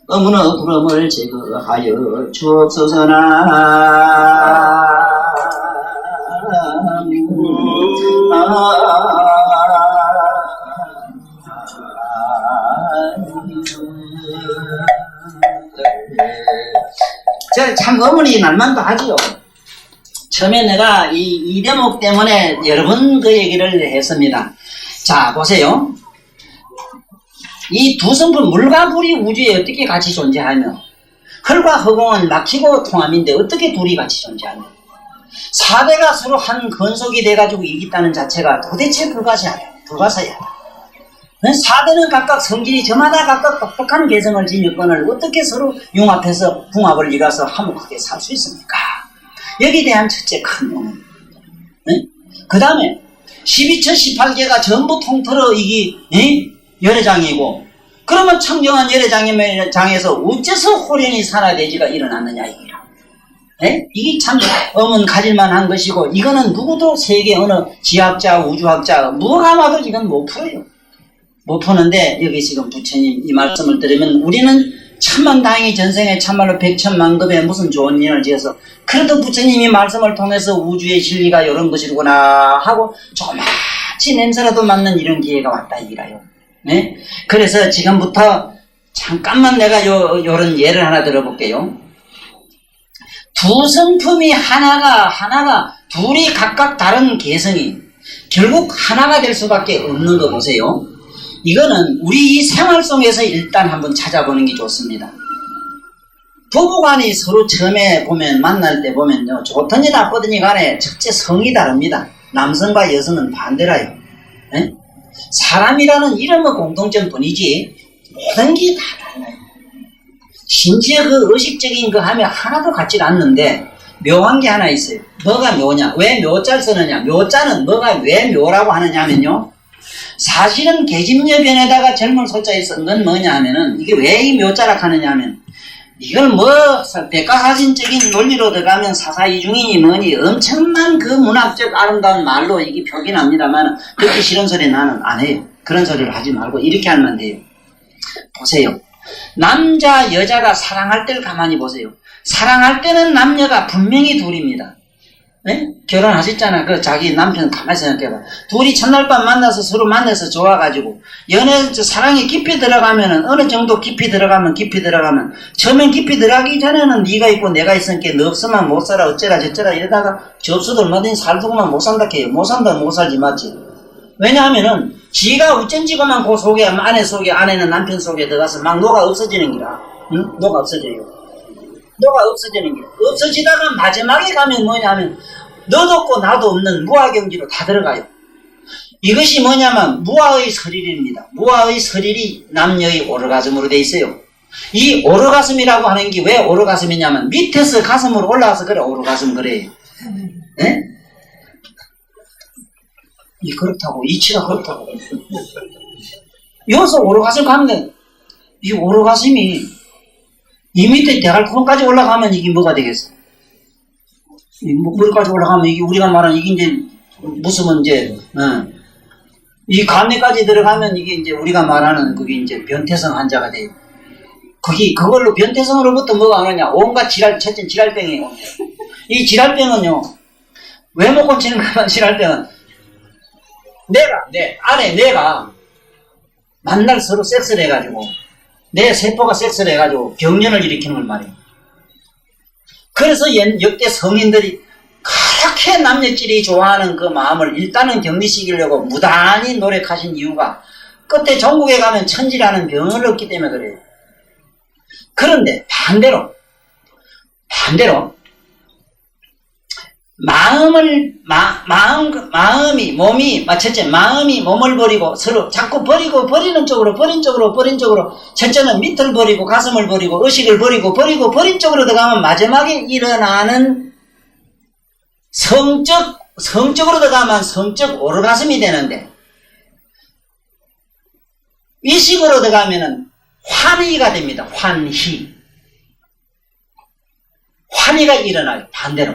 Speaker 1: 어문의 부름을 제거하여 주옵소서나. 참 어머니 날만도 하지요. 처음에 내가 이 대목 때문에 여러 번 그 얘기를 했습니다. 자 보세요. 이 두 성품 물과 불이 우주에 어떻게 같이 존재하며 흙과 허공은 막히고 통함인데 어떻게 둘이 같이 존재하며 사대가 서로 한 건속이 돼가지고 이기다는 자체가 도대체 불가사의하다. 사대는 각각 성질이 저마다 각각 독특한 개성을 지녔건을 어떻게 서로 융합해서 궁합을 이뤄서 화목하게 살 수 있습니까? 여기에 대한 첫째 큰 논문. 그 다음에 12처 18개가 전부 통틀어 이게 열애장이고 그러면 청정한 열애장에서 어째서 호련히 산하대지가 일어났느냐 이거라. 이게 참 엄은 가질만한 것이고 이거는 누구도 세계 어느 지학자 우주학자 누가 봐도 이건 못 풀어요. 못 푸는데 여기 지금 부처님 이 말씀을 들으면 우리는 천만다행히 전생에 참말로 백천만급에 무슨 좋은 인을 지어서 그래도 부처님이 말씀을 통해서 우주의 진리가 이런 것이구나 하고 조마치 냄새라도 맡는 이런 기회가 왔다 이거라요. 그래서 지금부터 잠깐만 내가 요런 예를 하나 들어볼게요. 두 성품이 하나가 둘이 각각 다른 개성이 결국 하나가 될 수밖에 없는 거 보세요. 이거는 우리 이 생활 속에서 일단 한번 찾아보는 게 좋습니다. 부부간이 서로 처음에 보면 만날 때 보면요 좋더니 나쁘더니 간에 첫째 성이 다릅니다. 남성과 여성은 반대라요. 사람이라는 이름의 공통점뿐이지 모든 게 다 달라요. 심지어 그 의식적인 거 하면 하나도 같지가 않는데 묘한 게 하나 있어요. 뭐가 묘냐? 왜 묘자를 쓰느냐? 묘자는 뭐가 왜 묘라고 하느냐 하면요 사실은 계집여변에다가 젊은 소자에 쓴 건 뭐냐 하면은 이게 왜 이 묘자라 하느냐 하면 이걸 뭐 백과사진적인 논리로 들어가면 사사이중이니 뭐니 엄청난 그 문학적 아름다운 말로 이게 표기납니다만 듣기 싫은 소리 나는 안 해요. 그런 소리를 하지 말고 이렇게 하면 돼요. 보세요. 남자 여자가 사랑할 때를 가만히 보세요. 사랑할 때는 남녀가 분명히 둘입니다. 결혼하셨잖아. 그 자기 남편 가만히 생각해봐. 둘이 첫날 밤 만나서 서로 만나서 좋아가지고 사랑이 깊이 들어가면은 어느 정도 깊이 들어가면 처음엔 깊이 들어가기 전에는 네가 있고 내가 있으니까 너 없으면 못 살아 어쩌라 저쩌라 이러다가 접수도 얼마든지 살두고만 못 산다 해요. 못 산다 못 살지 맞지. 왜냐하면은 지가 어쩐지고만 그 속에 안에는 남편 속에 들어가서 막 녹아 없어지는 기라. 녹아 없어져요. 녹아 없어지는 게 없어지다가 마지막에 가면 뭐냐 하면 너도 없고 나도 없는 무아경지로 다 들어가요. 이것이 뭐냐면 무아의 설일입니다. 무아의 설일이 남녀의 오르가즘으로 되어 있어요. 이 오르가즘이라고 하는 게 왜 오르가즘이냐면 밑에서 가슴으로 올라와서 그래 오르가즘 그래요. 네? 이 그렇다고 이치가 그렇다고 여기서 오르가즘 가면 이 오르가즘이 이 밑에 대갈구멍까지 올라가면 이게 뭐가 되겠어? 이 머리까지 올라가면 이게 우리가 말하는 이게 이제 무슨 이제 이 간내까지 들어가면 이게 이제 우리가 말하는 그게 이제 변태성 환자가 돼요. 그걸로 변태성으로부터 뭐가 오느냐? 온갖 첫째 지랄병이에요. 이 지랄병은요, 왜 못 고치는 거야, 지랄병은? 내가 만날 서로 섹스를 해가지고, 내 세포가 섹스를 해가지고 병연을 일으키는 걸 말이에요. 그래서 역대 성인들이 그렇게 남녀끼리 좋아하는 그 마음을 일단은 격리시키려고 무단히 노력하신 이유가 끝에 종국에 가면 천지라는 병을 얻기 때문에 그래요. 그런데 반대로 마음이 몸을 버리고 서로 자꾸 버리는 쪽으로 첫째는 밑을 버리고 가슴을 버리고 의식을 버린 쪽으로 들어가면 마지막에 일어나는 성적으로 들어가면 성적 오르가즘이 되는데 의식으로 들어가면은 환희가 됩니다. 환희가 일어나요. 반대로.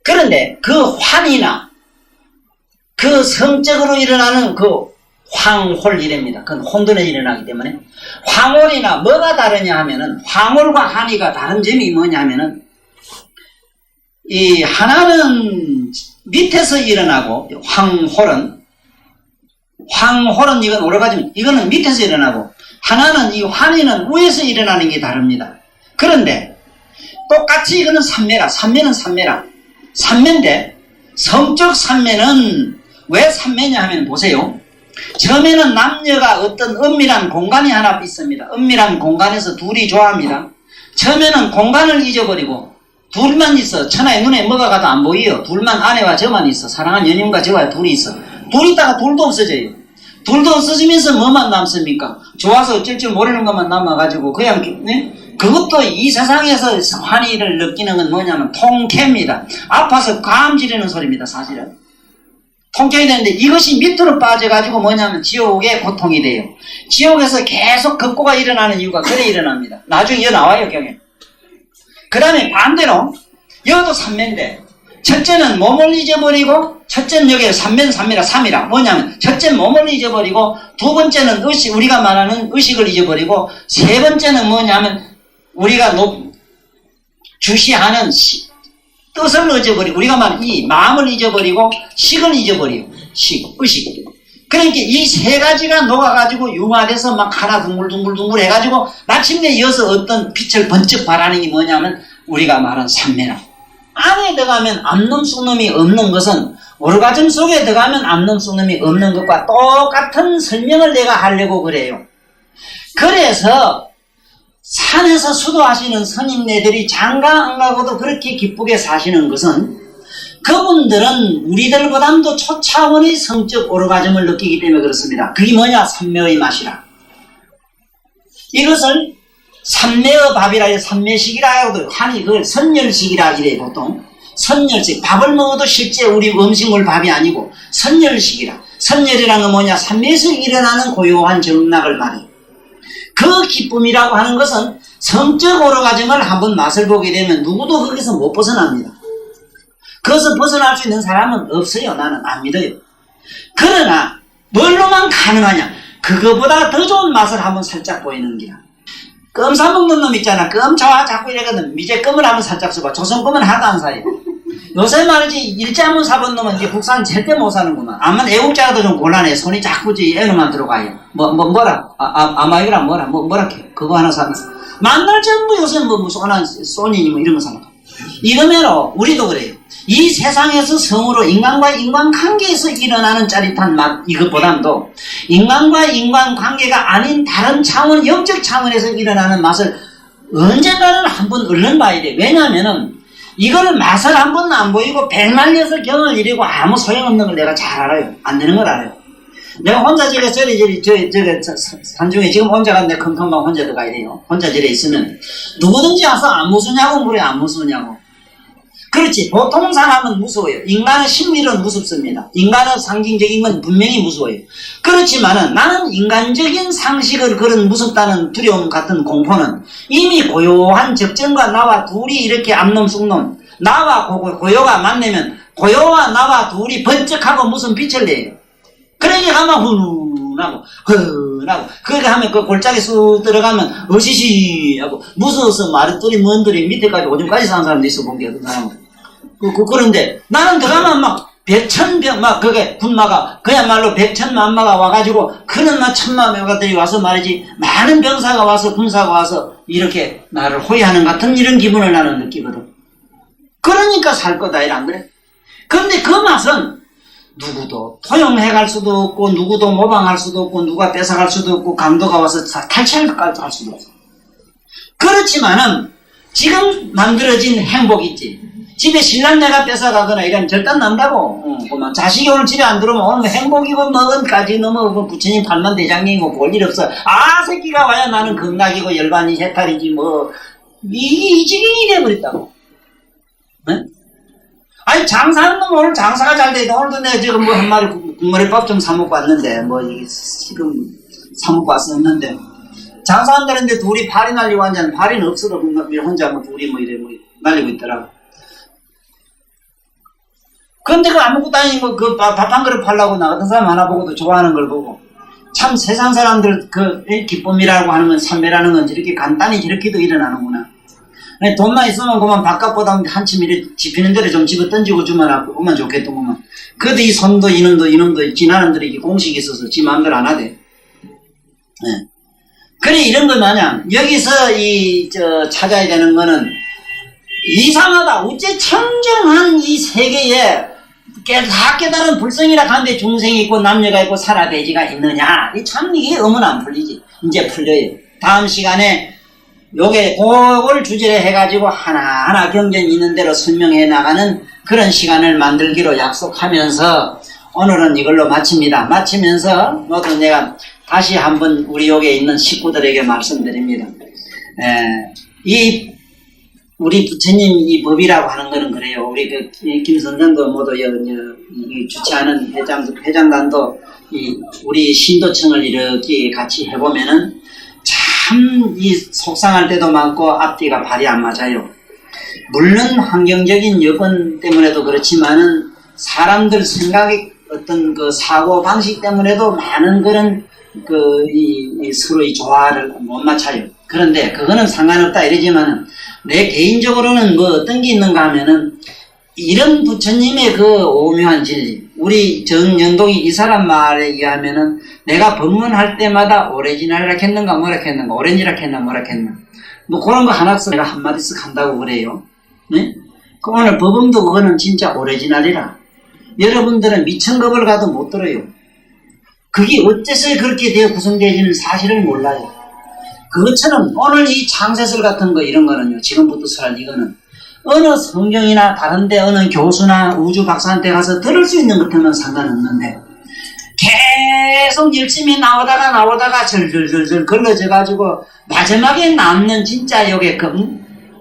Speaker 1: 그런데 그 환희나 그 성적으로 일어나는 그 황홀이랍니다. 그건 혼돈에 일어나기 때문에 황홀이나 뭐가 다르냐 하면은 황홀과 환희가 다른 점이 뭐냐 하면은 이 하나는 밑에서 일어나고 황홀은 이건 오르가즘 이거는 밑에서 일어나고 하나는 이 환희는 위에서 일어나는 게 다릅니다. 그런데 똑같이 이거는 산매는 산매인데 성적 산매는 왜 산매냐 하면 보세요. 처음에는 남녀가 어떤 은밀한 공간이 하나 있습니다. 은밀한 공간에서 둘이 좋아합니다. 처음에는 공간을 잊어버리고 둘만 있어. 천하의 눈에 뭐가 가도 안 보여. 둘만 아내와 저만 있어. 사랑한 연인과 저와 둘이 있어. 둘이 있다가 둘도 없어져요. 둘도 없어지면서 뭐만 남습니까? 좋아서 어쩔 줄 모르는 것만 남아가지고 그냥 그것도 이 세상에서 환희를 느끼는 건 뭐냐면 통쾌입니다. 아파서 감 지르는 소리입니다. 사실은 통쾌이 되는데 이것이 밑으로 빠져가지고 뭐냐면 지옥의 고통이 돼요. 지옥에서 계속 급고가 일어나는 이유가 그래 일어납니다. 나중에 여기 나와요. 경에 그 다음에 반대로 여도 삼매인데 첫째는 몸을 잊어버리고 첫째는 여기 삼이라 뭐냐면 첫째는 몸을 잊어버리고 두 번째는 우리가 말하는 의식을 잊어버리고 세 번째는 뭐냐면 우리가 주시하는 뜻을 잊어버리고 우리가 말하는 이 마음을 잊어버리고 식을 잊어버려요. 의식. 그러니까 이 세 가지가 녹아가지고 융화돼서 막 하나 둥글둥글 해가지고 마침내 이어서 어떤 빛을 번쩍 발하는 게 뭐냐면 우리가 말하는 삼매라. 안에 들어가면 암놈 쑥놈이 없는 것은 오르가즘 속에 들어가면 암놈 쑥놈이 없는 것과 똑같은 설명을 내가 하려고 그래요. 그래서 산에서 수도하시는 스님네들이 장가 안 가고도 그렇게 기쁘게 사시는 것은 그분들은 우리들보다도 초차원의 성적 오르가즘을 느끼기 때문에 그렇습니다. 그게 뭐냐? 삼매의 맛이라. 이것을 삼매의 밥이라 해서 삼매식이라 하고도 하니 그걸 선열식이라 이래 보통. 선열식. 밥을 먹어도 실제 우리 음식물 밥이 아니고 선열식이라. 선열이라는 건 뭐냐? 삼매에서 일어나는 고요한 정락을 말해. 그 기쁨이라고 하는 것은 성적 오르가즘을 한번 맛을 보게 되면 누구도 거기서 못 벗어납니다. 거기서 벗어날 수 있는 사람은 없어요. 나는 안 믿어요. 그러나 뭘로만 가능하냐? 그거보다 더 좋은 맛을 한번 살짝 보이는 게야. 껌 사먹는 놈 있잖아. 껌 좋아 자꾸 이러거든. 미제 껌을 한번 살짝 써봐. 조선 껌은 하나도 안 사요. 요새 말이지 일자 한번 사본 놈은 이제 국산 절대 못 사는구만. 아마 애국자도 좀 곤란해. 손이 자꾸 애로만 들어가요. 뭐라? 아마이라 뭐라 그거 하나 사면 만날 전부 요새 무슨 하나 소니니 이런 거 사는 거. 이러면 우리도 그래요. 이 세상에서 성으로 인간과 인간관계에서 일어나는 짜릿한 맛 이것보다도 인간과 인간관계가 아닌 다른 차원 영적 차원에서 일어나는 맛을 언젠가는 한번 얼른 봐야 돼. 왜냐하면은 이걸 맛을 한 번도 안 보이고 백날려서 경을 이리고 아무 소용없는 걸 내가 잘 알아요. 안 되는 걸 알아요. 내가 혼자 저기 산중에 지금 혼자 갔는데 컴컴방 혼자 들어가야 돼요. 혼자 저래 있으면 누구든지 와서 안 무서냐고 물어요. 안 무서냐고. 그렇지. 보통 사람은 무서워요. 인간의 심리는 무섭습니다. 인간의 상징적인 건 분명히 무서워요. 그렇지만은 나는 인간적인 상식을 그런 무섭다는 두려움 같은 공포는 이미 고요한 적정과 나와 둘이 이렇게 암놈 쑥놈 나와 고요가 만나면 고요와 나와 둘이 번쩍하고 무슨 빛을 내요. 그러게 가면 훈훈하고 흔하고 그렇게 하면 그 골짜기 쑥 들어가면 어시시 하고 무서워서 마르뚜리 먼들이 밑에까지 오줌까지 사는 사람도 있어 본 게 어떤 사람은 그런데 나는 들어가면 막 백천병 막 그게 군마가 그야말로 백천만마가 와가지고 그런 막 천만명가들이 와서 말이지 많은 병사가 와서 군사가 와서 이렇게 나를 호위하는 같은 이런 기분을 나는 느끼거든. 그러니까 살 거다 이란 그래. 그런데 그 맛은 누구도 토용해갈 수도 없고 누구도 모방할 수도 없고 누가 뺏어갈 수도 없고 강도가 와서 탈취할까지 할 수도 없어. 그렇지만은 지금 만들어진 행복 있지. 집에 신랑내가 뺏어가거나 이러면 절단 난다고. 그만 자식이 오늘 집에 안 들어오면 오늘 행복이고 뭐든까지 너무 부처님 팔만 대장님이고 볼 일 없어. 아 새끼가 와야 나는 극락이고 열반이 해탈이지 뭐 이 지경이 돼버렸다고. 네? 아니 장사하는 놈 오늘 장사가 잘 돼. 오늘도 내가 지금 뭐 한 마리 국머리밥 좀 사먹고 왔는데 뭐 이게 지금 사먹고 왔었는데 장사한다는데 둘이 발이 날리고 앉았는데 발이는 없어도 혼자 뭐 둘이 뭐 이래 뭐 날리고 있더라고. 그런데 그 아무것도 아닌 거 그 밥 한 그릇 팔라고 나갔던 사람 하나 보고도 좋아하는 걸 보고 참 세상 사람들 그 기쁨이라고 하는 건 삼매라는 건 저렇게 간단히 저렇게도 일어나는구나. 돈만 있으면 그만 바깥보다 한참 이래 집히는 대로 좀 집어 던지고 주면 오면 좋겠더구만. 그래도 이 손도 이놈도 지나는들이 공식이 있어서 지 마음대로 안 하대. 네. 그래 이런 거 마냥 여기서 찾아야 되는 거는 이상하다. 어째 청정한 이 세계에 다 깨달은 불성이라 하는데 중생이 있고 남녀가 있고 살아돼지가 있느냐. 참 이게 의문 안 풀리지. 이제 풀려요. 다음 시간에 요게 그걸 주제로 해가지고 하나하나 경전이 있는 대로 설명해 나가는 그런 시간을 만들기로 약속하면서 오늘은 이걸로 마칩니다. 마치면서 모두 내가 다시 한번 우리 여기에 있는 식구들에게 말씀드립니다. 우리 부처님 이 법이라고 하는 거는 그래요. 우리 그 김선장도 모두 주최하는 회장단도 우리 신도청을 이렇게 같이 해보면은 참 이 속상할 때도 많고 앞뒤가 발이 안 맞아요. 물론 환경적인 여건 때문에도 그렇지만은 사람들 생각의 어떤 그 사고 방식 때문에도 많은 그런 서로의 조화를 못 맞춰요. 그런데 그거는 상관없다 이러지만은 내 개인적으로는 뭐 어떤 게 있는가 하면은 이런 부처님의 그 오묘한 진리, 우리 정연동이 이 사람 말에 의하면은 내가 법문할 때마다 오리지널이라 했는가 뭐라 했는가, 오렌지라 했나 뭐라 했나, 뭐 그런 거 하나씩 내가 한마디씩 한다고 그래요. 네? 그 오늘 법음도 그거는 진짜 오리지널이라. 여러분들은 미천급을 가도 못 들어요. 그게 어째서 그렇게 되어 구성되어지는 사실을 몰라요. 그것처럼 오늘 이 창세설 같은 거 이런 거는요, 지금부터 설할 이거는 어느 성경이나 다른데 어느 교수나 우주 박사한테 가서 들을 수 있는 것들은 상관없는데 계속 열심히 나오다가 절절절절 걸러져가지고 마지막에 남는 진짜 여기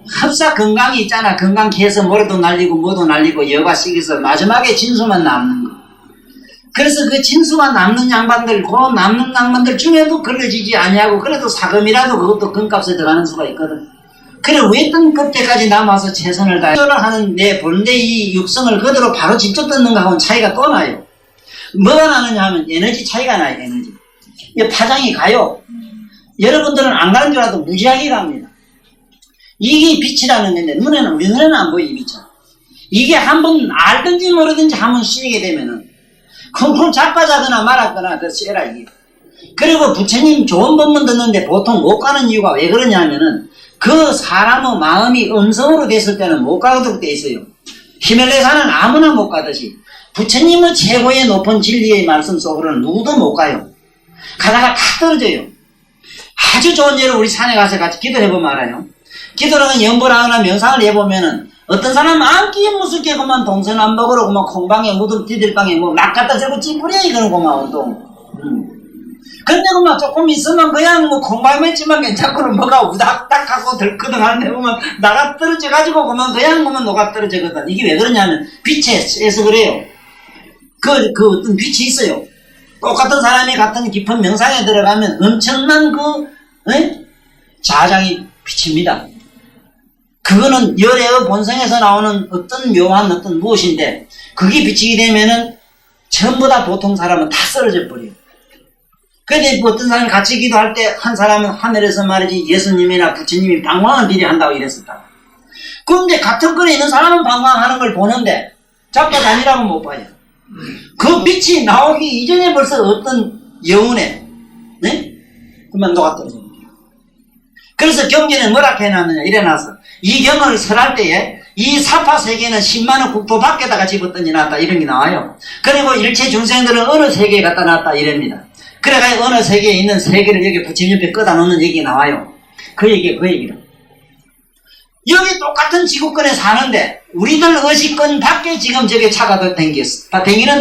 Speaker 1: 흡사 건강이 있잖아. 건강해서 모래도 날리고 뭐도 날리고 여가 식에서 마지막에 진수만 남는 거. 그래서 그 진수가 남는 양반들, 그 남는 양반들 중에도 걸러지지 아니하고 그래도 사금이라도 그것도 금값에 들어가는 수가 있거든. 그래 왜 뜬끝때까지 남아서 최선을 다하는 내 본래 이 육성을 그대로 바로 직접 듣는 거하고는 차이가 또 나요. 뭐가 나느냐 하면 에너지 차이가 나요. 에너지. 파장이 가요. 여러분들은 안 가는 줄 알아도 무지하게 갑니다. 이게 빛이라는 건데 우리 눈에는 안 보여. 이 빛은. 이게 한번 알든지 모르든지 한번 쓰게 되면은 쿵쿵 자빠자거나 말았거나 더 쎄라 이게. 그리고 부처님 좋은 법문 듣는데 보통 못 가는 이유가 왜 그러냐 하면은 그 사람의 마음이 음성으로 됐을 때는 못 가도록 돼 있어요. 히말라야산은 아무나 못 가듯이 부처님의 최고의 높은 진리의 말씀 속으로는 누구도 못 가요. 가다가 다 떨어져요. 아주 좋은 예로 우리 산에 가서 같이 기도를 해보면 알아요. 기도를 하면 연보를 하거나 명상을 해보면은 어떤 사람은 안기에 무섭게 그만 동선 안 먹으러 그만 콩방에 무덤 디딜방에 뭐 막 갖다 저거 찌푸려 이거는 그만 또. 근데 그만 조금 있으면 그냥 뭐 콩방 맺지만 괜찮고는 뭐가 우닥닥하고 덜커덩하는데 보면 나가 떨어져가지고 그만 녹아 떨어지거든. 이게 왜 그러냐면 빛에서 그래요. 그 어떤 빛이 있어요. 똑같은 사람이 같은 깊은 명상에 들어가면 엄청난 자장이 비칩니다. 그거는 열애의 본성에서 나오는 어떤 묘한 어떤 무엇인데 그게 비치게 되면은 전부 다 보통 사람은 다 쓰러져 버려요. 그런데 어떤 사람이 같이 기도할 때 한 사람은 하늘에서 말이지 예수님이나 부처님이 방황을 비례한다고 이랬었다. 그런데 같은 끈에 있는 사람은 방황하는 걸 보는데 작가 다니라고 못 봐요. 그 빛이 나오기 이전에 벌써 어떤 영혼에 그만 녹아떨어져요. 그래서 경전에 뭐라 해놨느냐 이래놔서 이 경을 설할 때에 이 사파 세계는 10만원 국토 밖에다가 집어던져 놨다 이런 게 나와요. 그리고 일체 중생들은 어느 세계에 갖다 놨다 이럽니다. 그래가 어느 세계에 있는 세계를 여기 부처님 옆에 끄다 놓는 얘기가 나와요. 그 얘기라. 여기 똑같은 지구권에 사는데 우리들 의식권 밖에 지금 저게 차가 댕기는